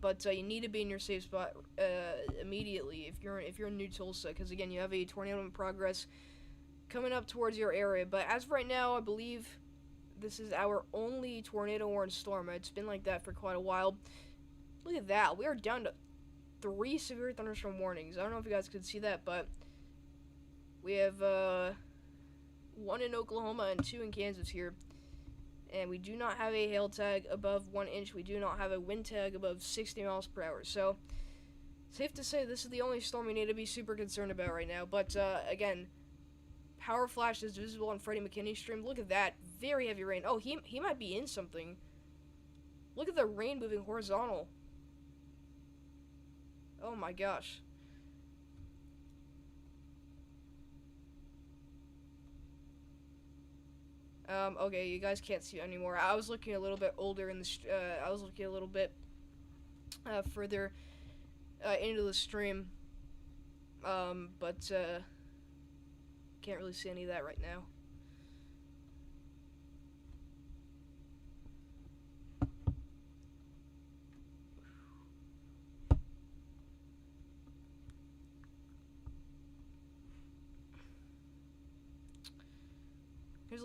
But you need to be in your safe spot immediately if you're in New Tulsa, because again, you have a tornado in progress coming up towards your area. But as of right now, I believe this is our only tornado warned storm. It's been like that for quite a while. Look at that. We are down to 3 severe thunderstorm warnings. I don't know if you guys could see that, but we have 1 in Oklahoma and 2 in Kansas here. And we do not have a hail tag above 1 inch. We do not have a wind tag above 60 miles per hour. So, safe to say this is the only storm we need to be super concerned about right now. But, again, power flash is visible on Freddie McKinney's stream. Look at that. Very heavy rain. Oh, he might be in something. Look at the rain moving horizontal. Oh my gosh. Okay, you guys can't see it anymore. I was looking a little bit older in the, I was looking a little bit, further, into the stream, but, can't really see any of that right now.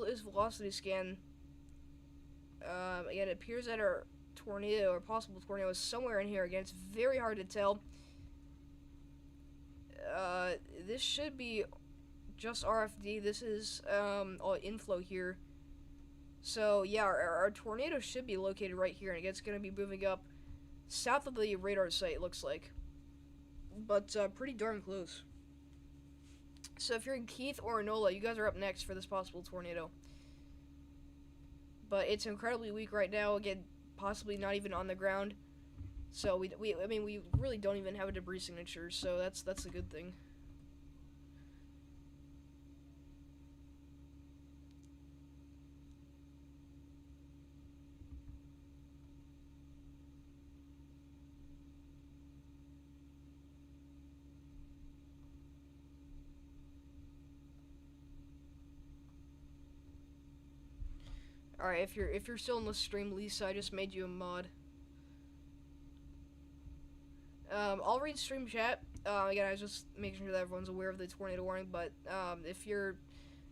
this velocity scan, again, it appears that our tornado or possible tornado is somewhere in here. Again, it's very hard to tell. This should be just RFD. This is all inflow here. So yeah, our tornado should be located right here, and it's going to be moving up south of the radar site, looks like. But pretty darn close. So if you're in Keith or Enola, you guys are up next for this possible tornado. But it's incredibly weak right now. Again, possibly not even on the ground. So we really don't even have a debris signature. So that's a good thing. Alright, if you're still in the stream, Lisa, I just made you a mod. I'll read stream chat. Again, I was just making sure that everyone's aware of the tornado warning, but if you're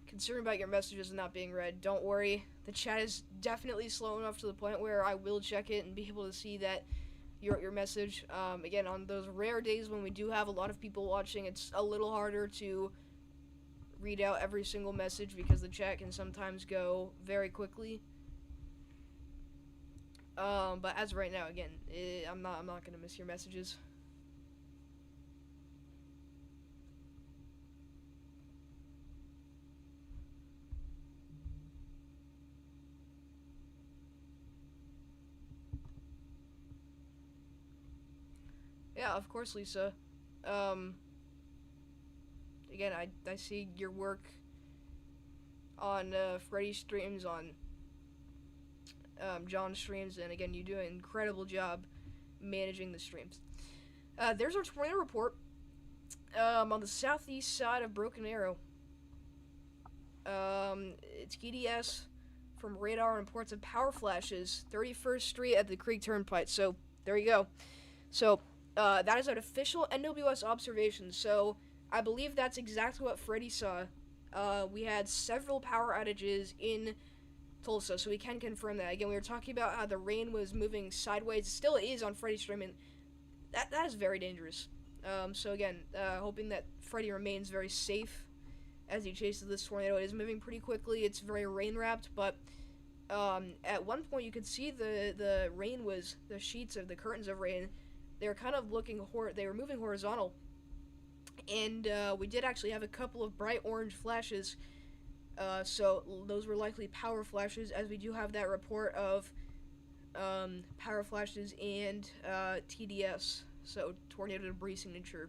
concerned about your messages not being read, don't worry. The chat is definitely slow enough to the point where I will check it and be able to see that you wrote your message. Again, on those rare days when we do have a lot of people watching, it's a little harder to read out every single message because the chat can sometimes go very quickly. But as of right now, again, I'm not gonna miss your messages. Yeah, of course, Lisa. Again, I see your work on Freddy's streams, on John's streams, and again, you do an incredible job managing the streams. There's our tornado report on the southeast side of Broken Arrow. It's TDS from radar reports of power flashes, 31st Street at the Creek Turnpike. So, there you go. So, that is an official NWS observation. So, I believe that's exactly what Freddy saw. We had several power outages in Tulsa, so we can confirm that. Again, we were talking about how the rain was moving sideways. It still is on Freddy's stream, and that is very dangerous. So again, hoping that Freddy remains very safe as he chases this tornado. It is moving pretty quickly. It's very rain-wrapped, but at one point you could see the rain was, the sheets of the curtains of rain, they were kind of looking, they were moving horizontal. And we did actually have a couple of bright orange flashes, so those were likely power flashes, as we do have that report of power flashes and TDS, so tornado debris signature.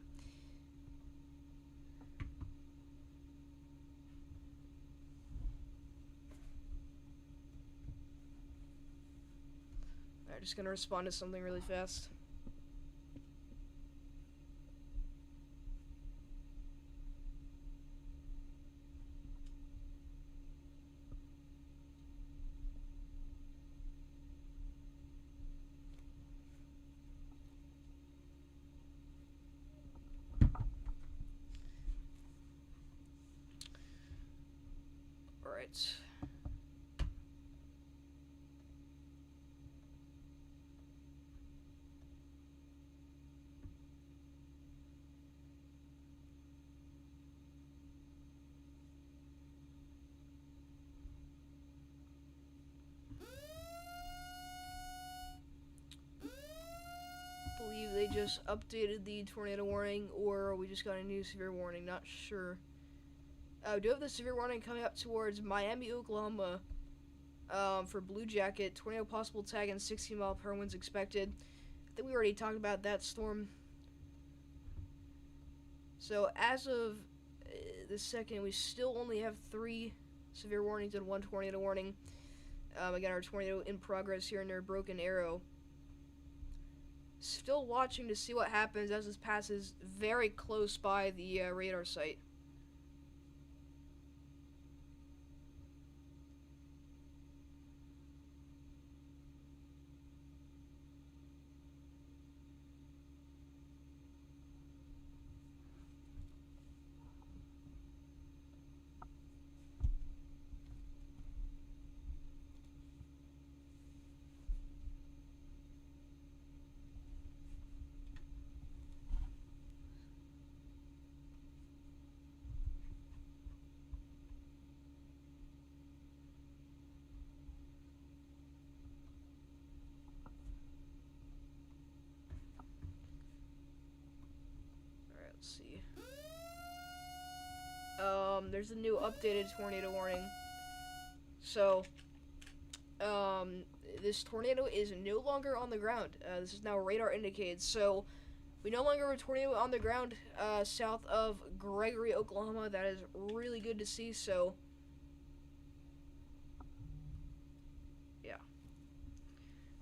Alright, just gonna respond to something really fast. Alright. Believe they just updated the tornado warning, or we just got a new severe warning, not sure. We do have the severe warning coming up towards Miami, Oklahoma, for Blue Jacket. Tornado possible tag and 60-mile-per-hour winds expected. I think we already talked about that storm. So as of this second, we still only have 3 severe warnings and 1 tornado warning. Again, our tornado in progress here near Broken Arrow. Still watching to see what happens as this passes very close by the radar site. there's a new updated tornado warning. So, this tornado is no longer on the ground. This is now radar indicated. So, we no longer have a tornado on the ground south of Gregory, Oklahoma. That is really good to see. So, yeah.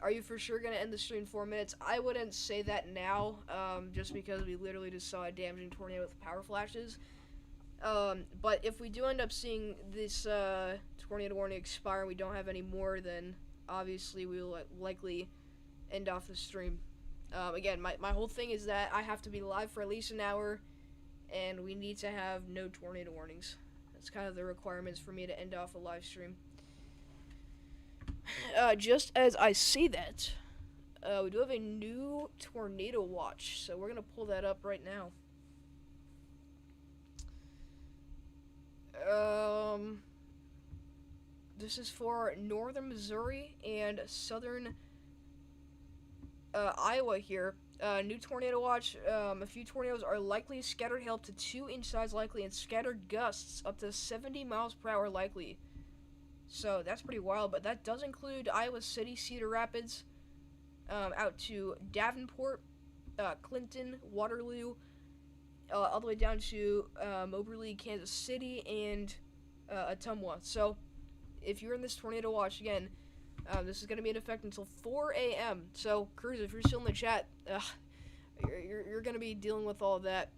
Are you for sure going to end the stream in 4 minutes? I wouldn't say that now, just because we literally just saw a damaging tornado with power flashes. But if we do end up seeing this tornado warning expire and we don't have any more, then obviously we will likely end off the stream. Again, my whole thing is that I have to be live for at least an hour, and we need to have no tornado warnings. That's kind of the requirements for me to end off a live stream. Just as I say that, we do have a new tornado watch, so we're going to pull that up right now. This is for northern Missouri and southern Iowa here. New tornado watch. A few tornadoes are likely. Scattered hail up to 2-inch size likely, and scattered gusts up to 70 miles per hour likely. So that's pretty wild, but that does include Iowa City, Cedar Rapids, out to Davenport, Clinton, Waterloo, all the way down to Moberly, Kansas City, and Ottumwa. So if you're in this tornado watch, again, this is going to be in effect until 4 a.m. So, Cruz, if you're still in the chat, you're going to be dealing with all of that.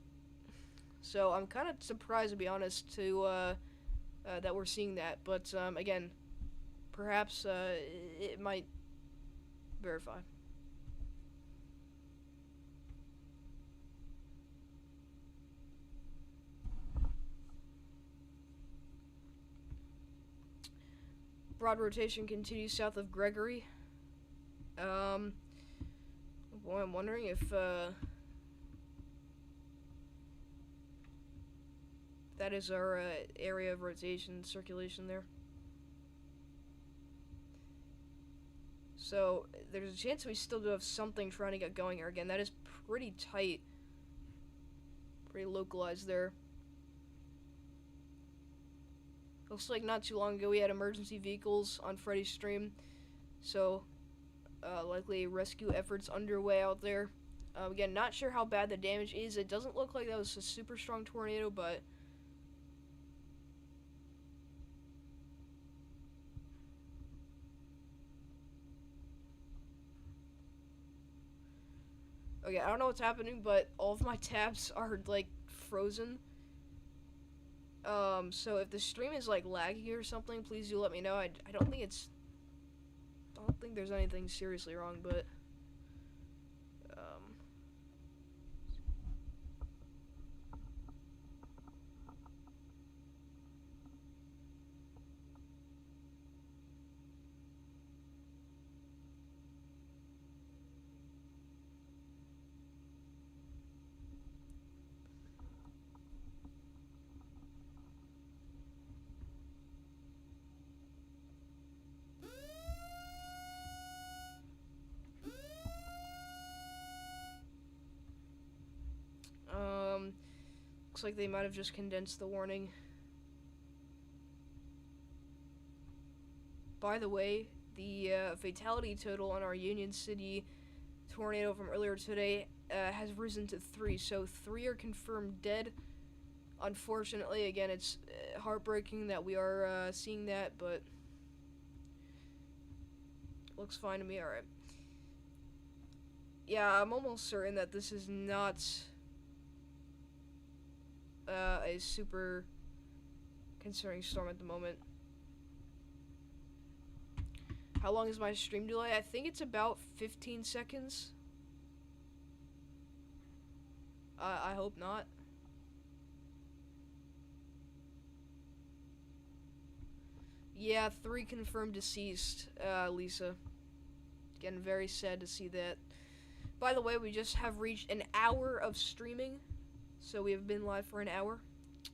So I'm kind of surprised, to be honest, to that we're seeing that. But again, perhaps it might verify. Broad rotation continues south of Gregory. Boy, I'm wondering if that is our area of rotation, circulation there. So there's a chance we still do have something trying to get going here. Again, that is pretty tight, pretty localized there. Looks like not too long ago we had emergency vehicles on Freddy's stream, so likely rescue efforts underway out there. Again, not sure how bad the damage is. It doesn't look like that was a super strong tornado, but okay, I don't know what's happening, but all of my tabs are like frozen. So if the stream is like laggy or something, please do let me know. I don't think there's anything seriously wrong, but looks like they might have just condensed the warning. By the way, the fatality total on our Union City tornado from earlier today has risen to 3. So 3 are confirmed dead. Unfortunately, again, it's heartbreaking that we are seeing that, but looks fine to me. Alright. Yeah, I'm almost certain that this is not a super concerning storm at the moment. How long is my stream delay? I think it's about 15 seconds. I hope not. Yeah, 3 confirmed deceased, Lisa. Again, very sad to see that. By the way, we just have reached an hour of streaming. So we have been live for an hour.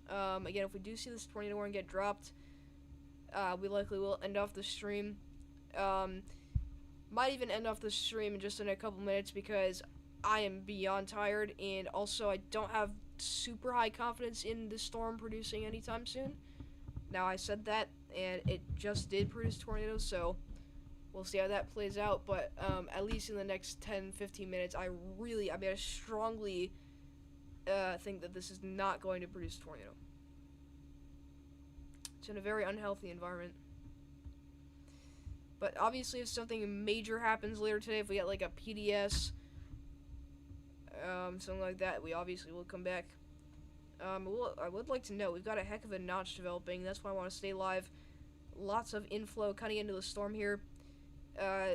Again, if we do see this tornado warning get dropped, we likely will end off the stream. Might even end off the stream just in a couple minutes because I am beyond tired, and also I don't have super high confidence in the storm producing anytime soon. Now, I said that, and it just did produce tornadoes, so we'll see how that plays out. But at least in the next 10-15 minutes, I strongly think that this is not going to produce a tornado. It's in a very unhealthy environment. But obviously, if something major happens later today, if we get like a PDS, something like that, we obviously will come back. I would like to note, we've got a heck of a notch developing. That's why I want to stay live. Lots of inflow cutting into the storm here,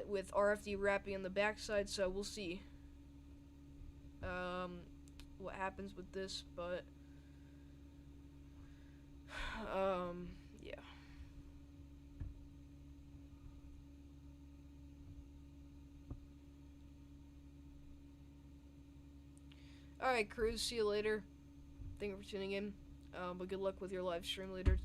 with RFD wrapping on the backside, so we'll see what happens with this, but yeah. Alright, crews, see you later. Thank you for tuning in. But good luck with your live stream later.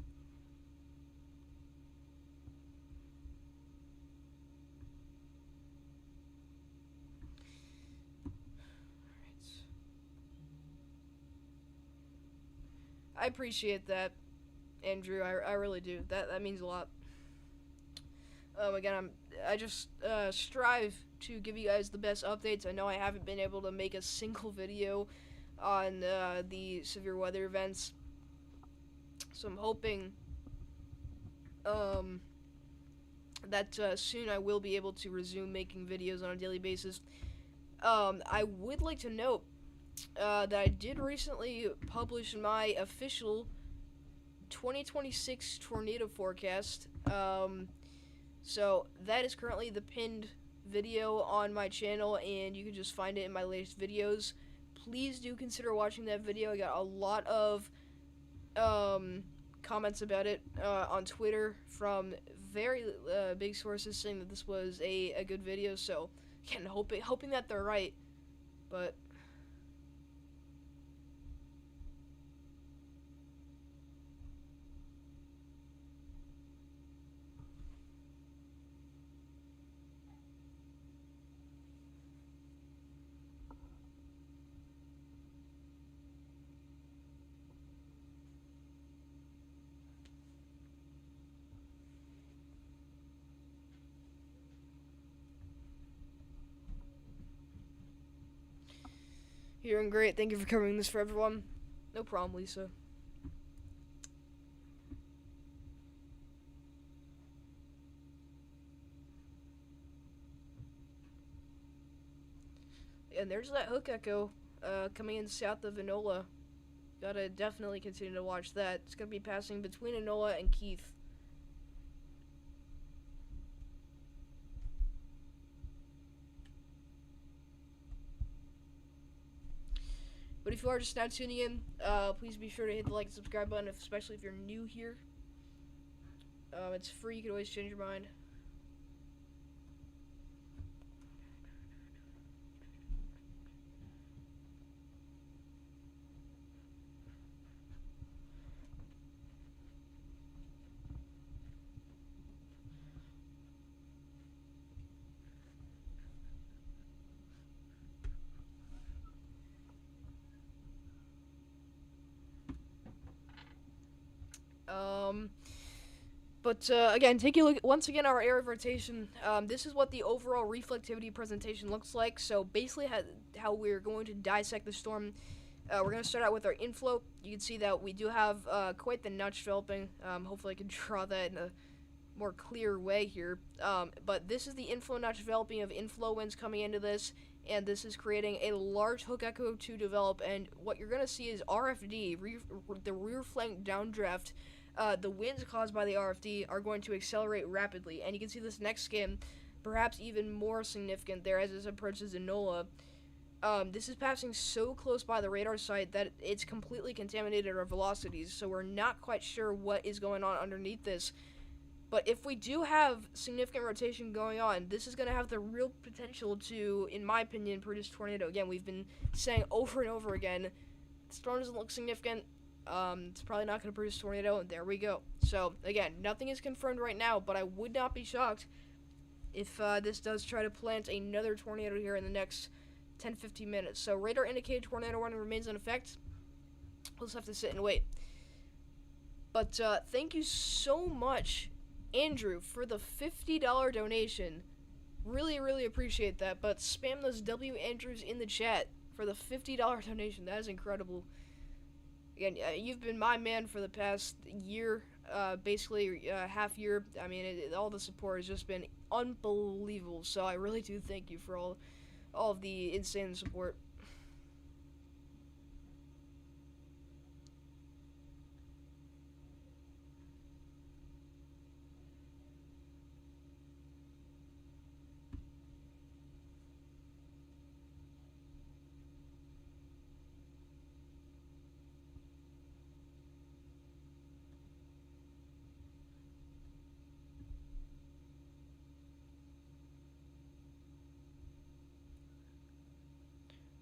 I appreciate that, Andrew. I really do. That means a lot. Again, I just strive to give you guys the best updates. I know I haven't been able to make a single video on the severe weather events, so I'm hoping that soon I will be able to resume making videos on a daily basis. I would like to note that I did recently publish my official 2026 tornado forecast. So that is currently the pinned video on my channel, and you can just find it in my latest videos. Please do consider watching that video. I got a lot of comments about it on Twitter from very big sources saying that this was a good video. So again, hoping that they're right, but you're doing great. Thank you for covering this for everyone. No problem, Lisa. And there's that hook echo coming in south of Enola. Gotta definitely continue to watch that. It's gonna be passing between Enola and Keith. But if you are just now tuning in, please be sure to hit the like and subscribe button, especially if you're new here. It's free, you can always change your mind. But again, take a look once again our area of rotation. This is what the overall reflectivity presentation looks like. So basically, how we're going to dissect the storm. We're going to start out with our inflow. You can see that we do have quite the notch developing. Hopefully, I can draw that in a more clear way here. But this is the inflow notch developing of inflow winds coming into this, and this is creating a large hook echo to develop. And what you're going to see is RFD, the rear flank downdraft. The winds caused by the RFD are going to accelerate rapidly, and you can see this next skim, perhaps even more significant there as this approaches Enola. This is passing so close by the radar site that it's completely contaminated our velocities, so we're not quite sure what is going on underneath this. But if we do have significant rotation going on, this is going to have the real potential to, in my opinion, produce tornado. Again, we've been saying over and over again, the storm doesn't look significant. It's probably not going to produce a tornado, and there we go. So, again, nothing is confirmed right now, but I would not be shocked if this does try to plant another tornado here in the next 10-15 minutes. So radar indicated tornado warning remains in effect. We'll just have to sit and wait. But thank you so much, Andrew, for the $50 donation. Really, really appreciate that. But spam those W Andrews in the chat for the $50 donation. That is incredible. Again, you've been my man for the past year, basically half year. I mean, all the support has just been unbelievable. So I really do thank you for all of the insane support.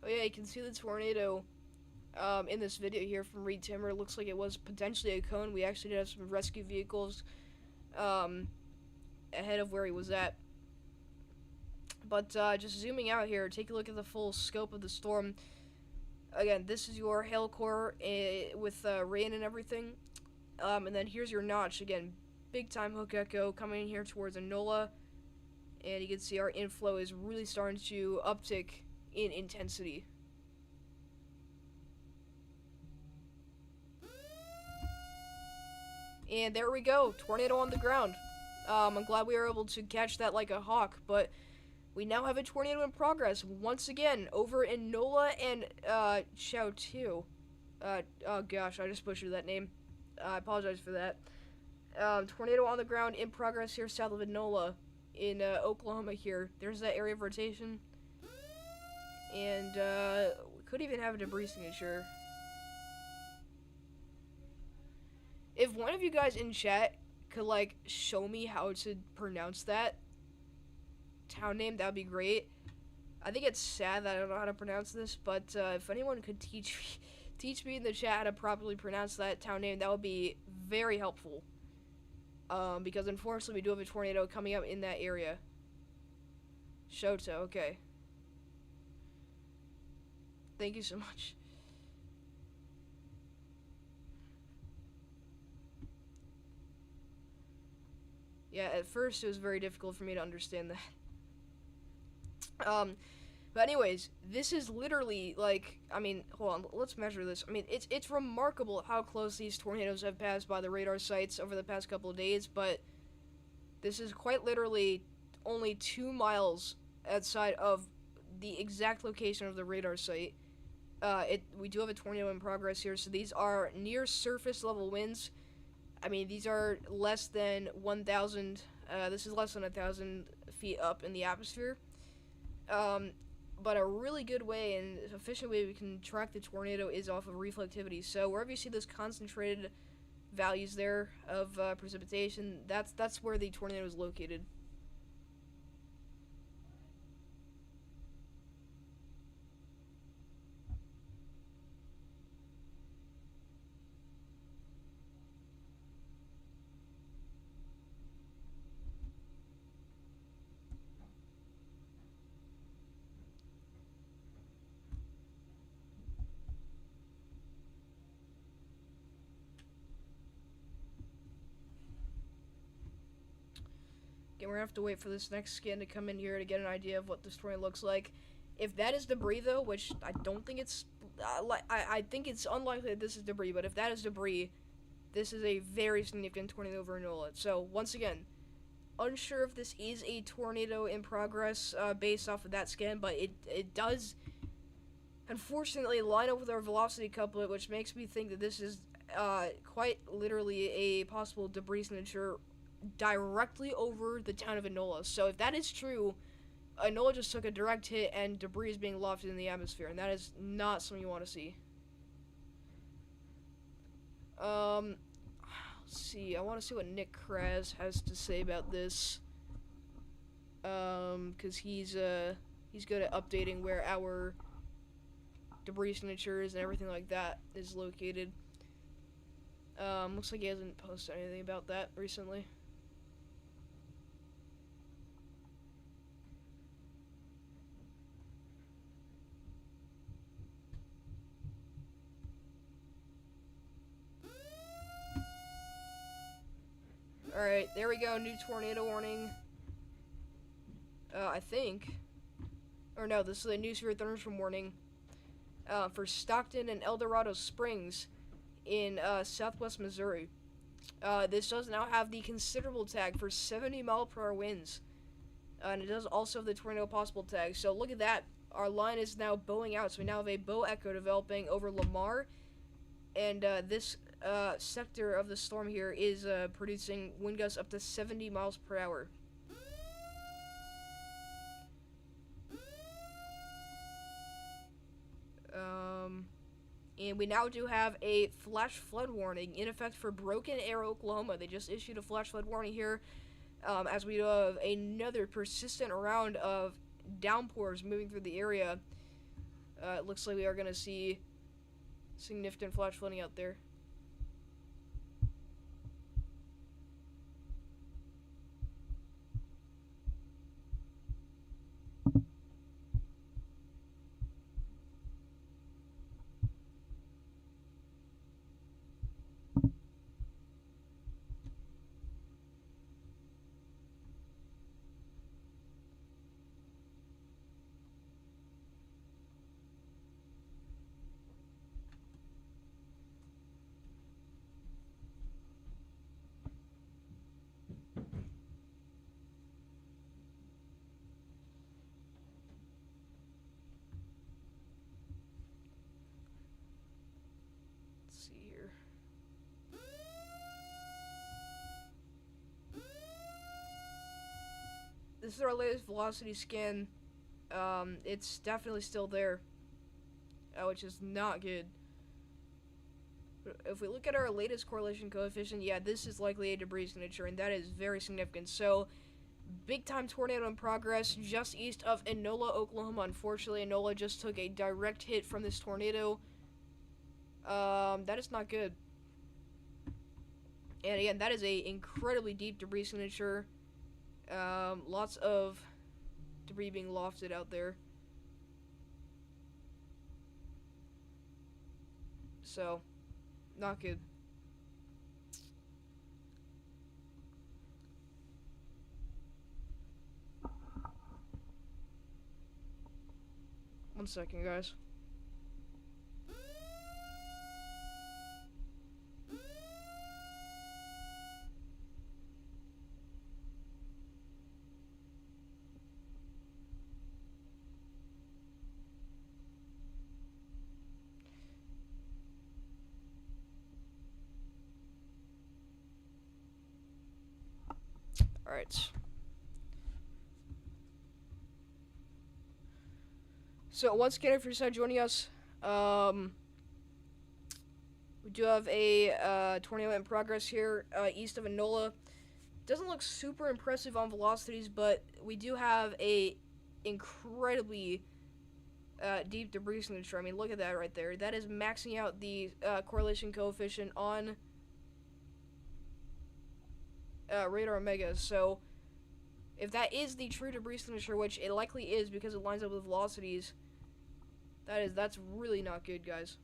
Oh yeah, you can see the tornado in this video here from Reed Timmer. It looks like it was potentially a cone. We actually did have some rescue vehicles ahead of where he was at. But just zooming out here, take a look at the full scope of the storm. Again, this is your hail core with rain and everything. And then here's your notch. Again, big time hook echo coming in here towards Enola. And you can see our inflow is really starting to uptick in intensity. And there we go, tornado on the ground. I'm glad we were able to catch that like a hawk, but we now have a tornado in progress once again over in Nola and Chao Tu. Oh gosh, I just butchered that name. I apologize for that. Tornado on the ground in progress here south of Enola in Oklahoma here. There's that area of rotation. And we could even have a debris signature. If one of you guys in chat could like show me how to pronounce that town name, that would be great. I think it's sad that I don't know how to pronounce this, but if anyone could teach me in the chat how to properly pronounce that town name, that would be very helpful. Because unfortunately we do have a tornado coming up in that area. Shota, okay. Thank you so much. Yeah, at first it was very difficult for me to understand that. But anyways, this is literally like, I mean, hold on, let's measure this. I mean, it's remarkable how close these tornadoes have passed by the radar sites over the past couple of days, but this is quite literally only 2 miles outside of the exact location of the radar site. We do have a tornado in progress here, so these are near surface level winds. I mean, these are less than 1,000, this is less than 1,000 feet up in the atmosphere. But a really good way and efficient way we can track the tornado is off of reflectivity. So wherever you see those concentrated values there of precipitation, that's where the tornado is located. Again, we're gonna have to wait for this next scan to come in here to get an idea of what this tornado looks like. If that is debris, though, which I don't think it's, I think it's unlikely that this is debris, but if that is debris, this is a very significant tornado over Enola. So, once again, unsure if this is a tornado in progress based off of that scan, but it does, unfortunately, line up with our velocity couplet, which makes me think that this is quite literally a possible debris signature directly over the town of Enola. So if that is true, Enola just took a direct hit and debris is being lofted in the atmosphere, and that is not something you want to see. Let's see, I want to see what Nick Kraz has to say about this. Because he's good at updating where our debris signatures and everything like that is located. Looks like he hasn't posted anything about that recently. Alright, there we go. New tornado warning. I think. Or no, this is a new severe thunderstorm warning. For Stockton and El Dorado Springs in southwest Missouri. This does now have the considerable tag for 70-mile-per-hour winds. And it does also have the tornado possible tag. So look at that. Our line is now bowing out. So we now have a bow echo developing over Lamar. And this sector of the storm here is producing wind gusts up to 70 miles per hour. And we now do have a flash flood warning in effect for Broken Arrow, Oklahoma. They just issued a flash flood warning here as we have another persistent round of downpours moving through the area. It looks like we are going to see significant flash flooding out there. This is our latest velocity scan. It's definitely still there, which is not good. But if we look at our latest correlation coefficient, yeah, this is likely a debris signature, and that is very significant. So, big-time tornado in progress just east of Enola, Oklahoma. Unfortunately, Enola just took a direct hit from this tornado. That is not good. And again, that is a incredibly deep debris signature. Lots of debris being lofted out there. So, not good. One second, guys. Alright. So, once again, if you're just joining us, we do have a tornado in progress here east of Enola. Doesn't look super impressive on velocities, but we do have a incredibly deep debris signature. I mean, look at that right there. That is maxing out the correlation coefficient on radar omega. So if that is the true debris signature, which it likely is because it lines up with velocities, that's really not good, guys.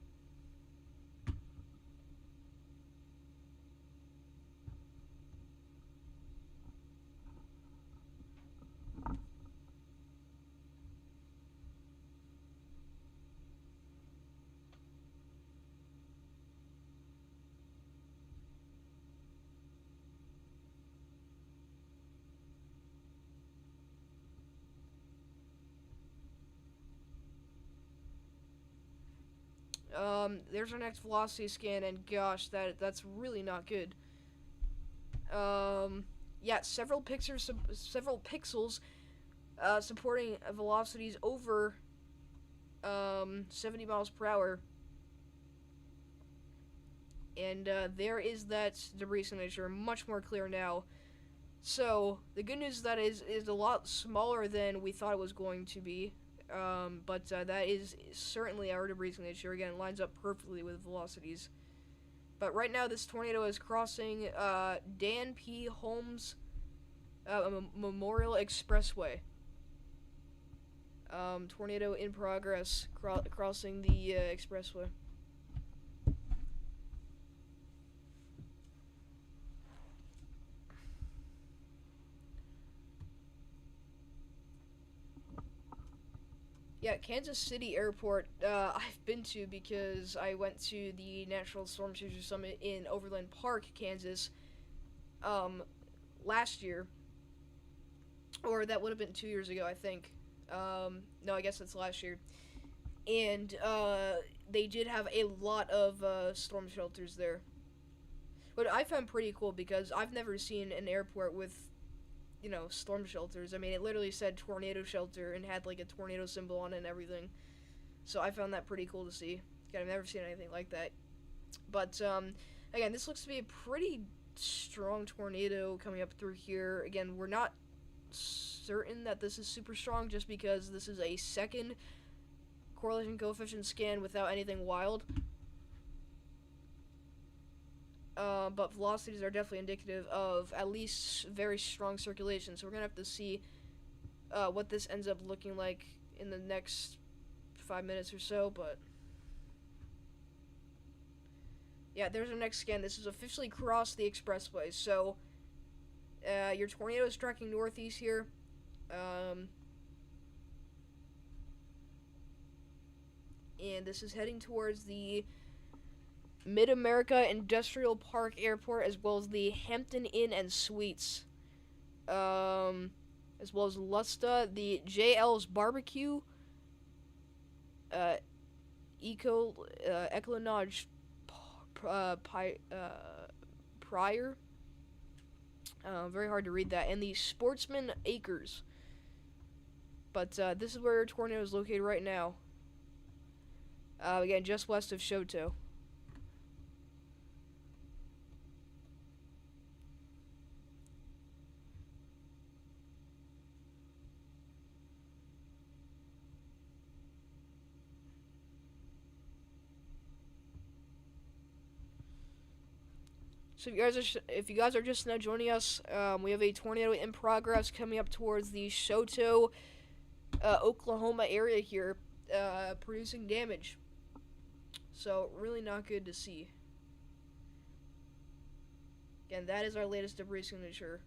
There's our next velocity scan, and gosh, that's really not good. Yeah, several pixels supporting velocities over 70 miles per hour. And there is that debris signature, much more clear now. So the good news is that is a lot smaller than we thought it was going to be. But that is certainly our debris signature. Again, it lines up perfectly with velocities. But right now, this tornado is crossing Dan P. Holmes Memorial Expressway. Tornado in progress, crossing the expressway. Yeah, Kansas City Airport, I've been to because I went to the National Storm Chaser Summit in Overland Park, Kansas, um, last year, or that would have been 2 years ago, I think. No, I guess that's last year. And they did have a lot of storm shelters there. But I found pretty cool because I've never seen an airport with, storm shelters. I mean, it literally said tornado shelter and had like a tornado symbol on it and everything. So I found that pretty cool to see. I've never seen anything like that. But again, this looks to be a pretty strong tornado coming up through here. Again, we're not certain that this is super strong just because this is a second correlation coefficient scan without anything wild. But velocities are definitely indicative of at least very strong circulation. So we're gonna have to see what this ends up looking like in the next 5 minutes or so. But yeah, there's our next scan. This is officially crossed the expressway. So your tornado is tracking northeast here. And this is heading towards the Mid-America Industrial Park Airport, as well as the Hampton Inn and Suites, as well as Lusta, the JL's Barbecue, Ecolodge Prior, very hard to read that, and the Sportsman Acres. But this is where tornado is located right now. Again, just west of Shoto. So if you guys are just now joining us, we have a tornado in progress coming up towards the Shoto, Oklahoma area here, producing damage. So really not good to see. Again, that is our latest debris signature.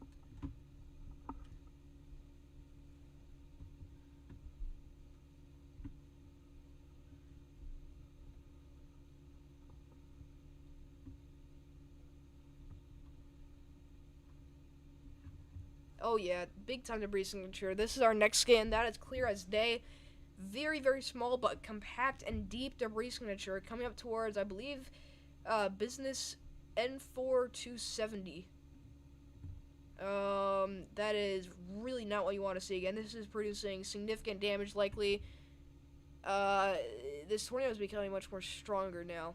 Oh yeah, big time debris signature. This is our next scan. That is clear as day. Very, very small but compact and deep debris signature coming up towards, I believe, business N4270. That is really not what you want to see. Again, this is producing significant damage likely. This tornado is becoming much more stronger now.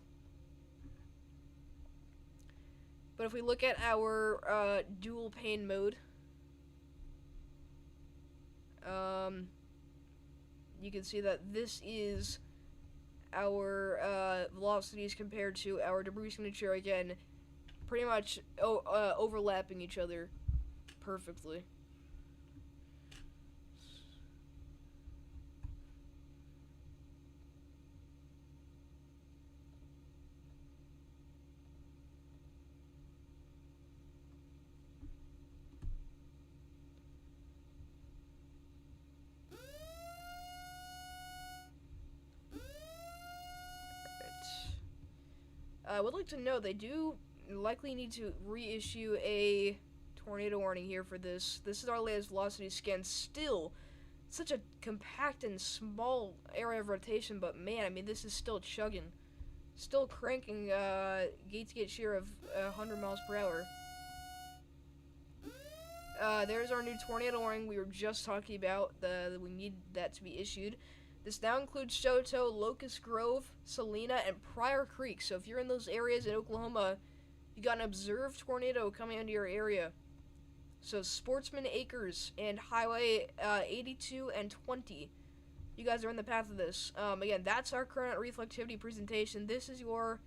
But if we look at our dual pane mode, you can see that this is our velocities compared to our debris signature. Again, pretty much overlapping each other perfectly. I would like to know, they do likely need to reissue a tornado warning here for this. This is our latest velocity scan. Still, such a compact and small area of rotation, but man, I mean, this is still chugging. Still cranking gate-to-gate shear of 100 miles per hour. There's our new tornado warning we were just talking about. We need that to be issued. This now includes Shoto, Locust Grove, Salina, and Pryor Creek. So if you're in those areas in Oklahoma, you got an observed tornado coming into your area. So Sportsman Acres and Highway 82 and 20. You guys are in the path of this. Again, that's our current reflectivity presentation. This is your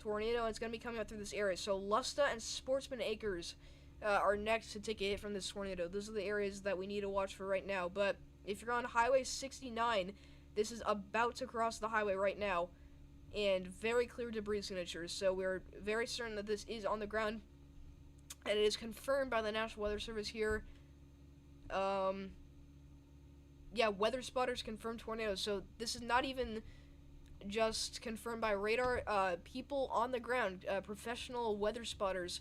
tornado. It's going to be coming out through this area. So Lusta and Sportsman Acres are next to take a hit from this tornado. Those are the areas that we need to watch for right now. But if you're on Highway 69, this is about to cross the highway right now, and very clear debris signatures, so we're very certain that this is on the ground, and it is confirmed by the National Weather Service here. yeah, weather spotters confirmed tornadoes. So this is not even just confirmed by radar. People on the ground, professional weather spotters,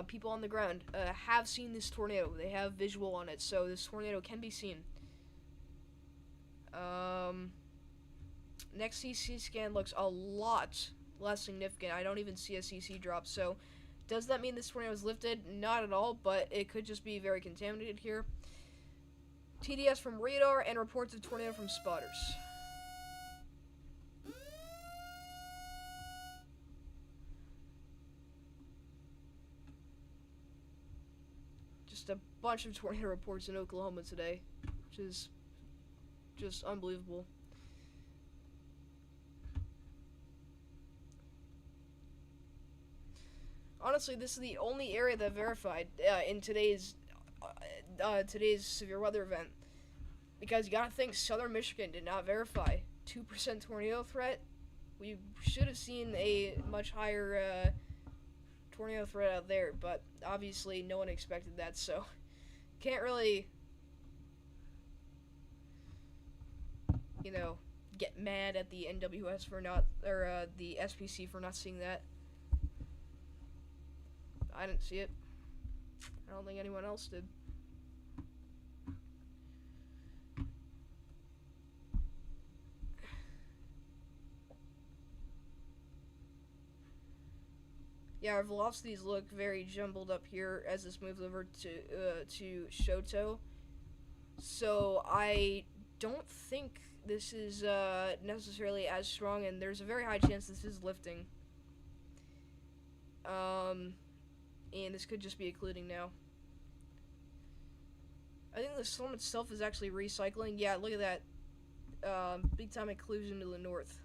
people on the ground, have seen this tornado. They have visual on it, so this tornado can be seen. Next CC scan looks a lot less significant. I don't even see a CC drop, so does that mean this tornado is lifted? Not at all, but it could just be very contaminated here. TDS from radar and reports of tornado from spotters. Just a bunch of tornado reports in Oklahoma today, which is just unbelievable. Honestly, this is the only area that verified in today's severe weather event, because you gotta think Southern Michigan did not verify 2% tornado threat. We should have seen a much higher tornado threat out there, but obviously no one expected that, so can't really, you know, get mad at the NWS for not, or the SPC for not seeing that. I didn't see it. I don't think anyone else did. Yeah, our velocities look very jumbled up here as this moves over to Shoto. So I don't think this is necessarily as strong, and there's a very high chance this is lifting. And this could just be occluding now. I think the storm itself is actually recycling. Yeah, look at that. Big time occlusion to the north.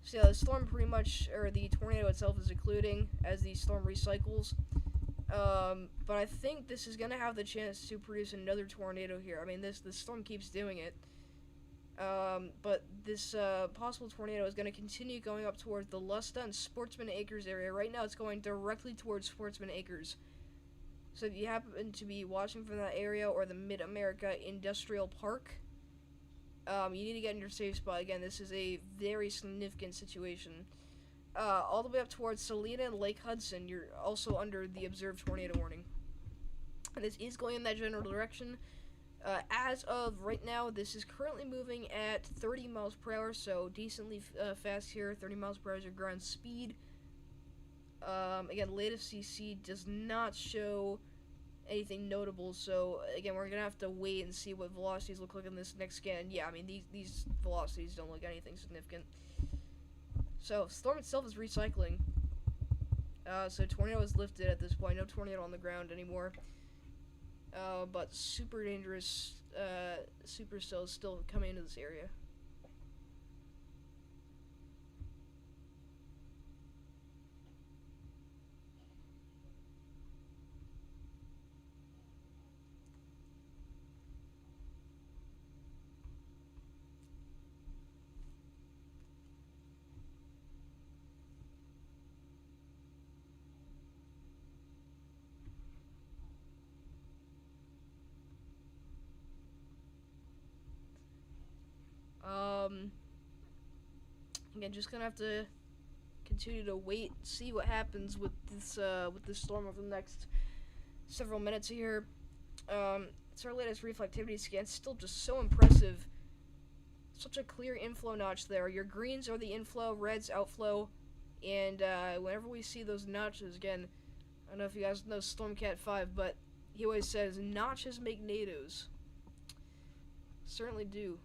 So yeah, the storm pretty much, or the tornado itself is occluding as the storm recycles. But I think this is going to have the chance to produce another tornado here. I mean, this storm keeps doing it. But this possible tornado is going to continue going up towards the Lusta and Sportsman Acres area. Right now it's going directly towards Sportsman Acres. So if you happen to be watching from that area or the Mid-America Industrial Park, you need to get in your safe spot. Again, this is a very significant situation. All the way up towards Salina and Lake Hudson, you're also under the observed tornado warning. And this is going in that general direction. As of right now, this is currently moving at 30 miles per hour, so decently fast here. 30 miles per hour is your ground speed. Again, latest CC does not show anything notable, so again, we're gonna have to wait and see what velocities look like in this next scan. Yeah, I mean, these velocities don't look anything significant. So, storm itself is recycling. So tornado is lifted at this point. No tornado on the ground anymore. But super dangerous supercells still coming into this area. Again, just gonna have to continue to wait, see what happens with this storm over the next several minutes here. It's our latest reflectivity scan. It's still just so impressive. Such a clear inflow notch there. Your greens are the inflow, reds outflow, and whenever we see those notches, again, I don't know if you guys know Stormcat 5, but he always says, notches make NATOs. Certainly do.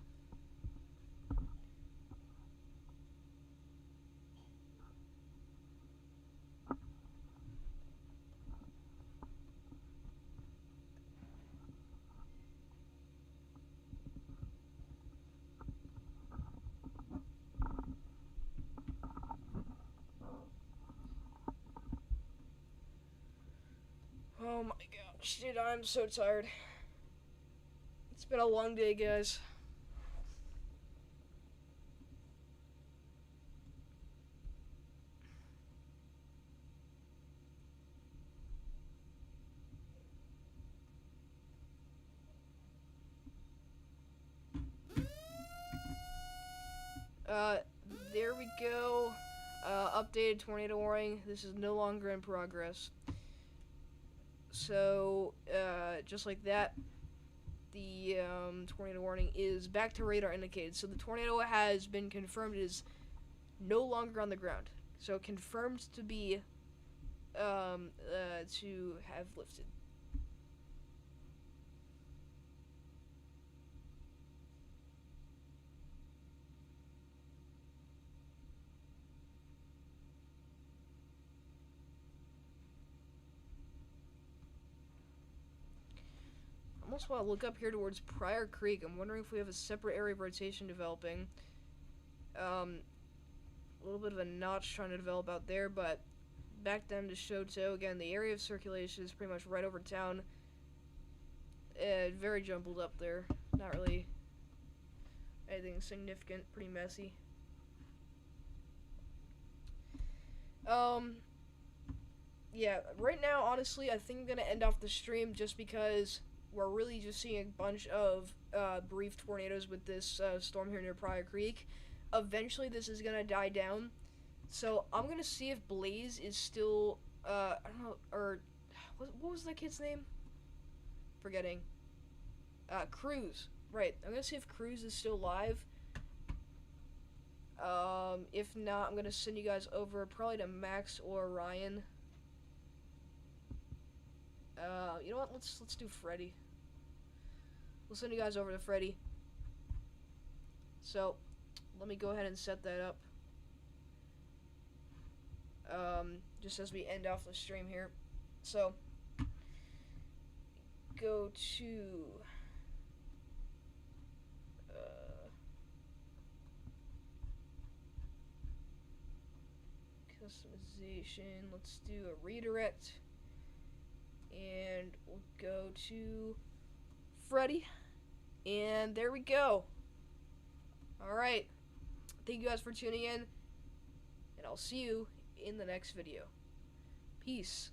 Oh my gosh, dude, I'm so tired. It's been a long day, guys. Uh, there we go. Updated tornado warning. This is no longer in progress. So, just like that, the tornado warning is back to radar indicated. So the tornado has been confirmed is no longer on the ground. So confirmed to be to have lifted. I almost want to look up here towards Pryor Creek. I'm wondering if we have a separate area of rotation developing. A little bit of a notch trying to develop out there, but back down to Shoto. Again, the area of circulation is pretty much right over town. Very jumbled up there. Not really anything significant. Pretty messy. Yeah, right now, honestly, I think I'm gonna end off the stream just because we're really just seeing a bunch of brief tornadoes with this storm here near Pryor Creek. Eventually, this is gonna die down. So I'm gonna see if Blaze is still, I don't know, or what was that kid's name? Forgetting. Cruz. Right. I'm gonna see if Cruz is still live. If not, I'm gonna send you guys over probably to Max or Ryan. You know what? Let's do Freddy. We'll send you guys over to Freddy. So, let me go ahead and set that up. Just as we end off the stream here. So, go to customization. Let's do a redirect. And we'll go to Freddy. And there we go. Alright. Thank you guys for tuning in. And I'll see you in the next video. Peace.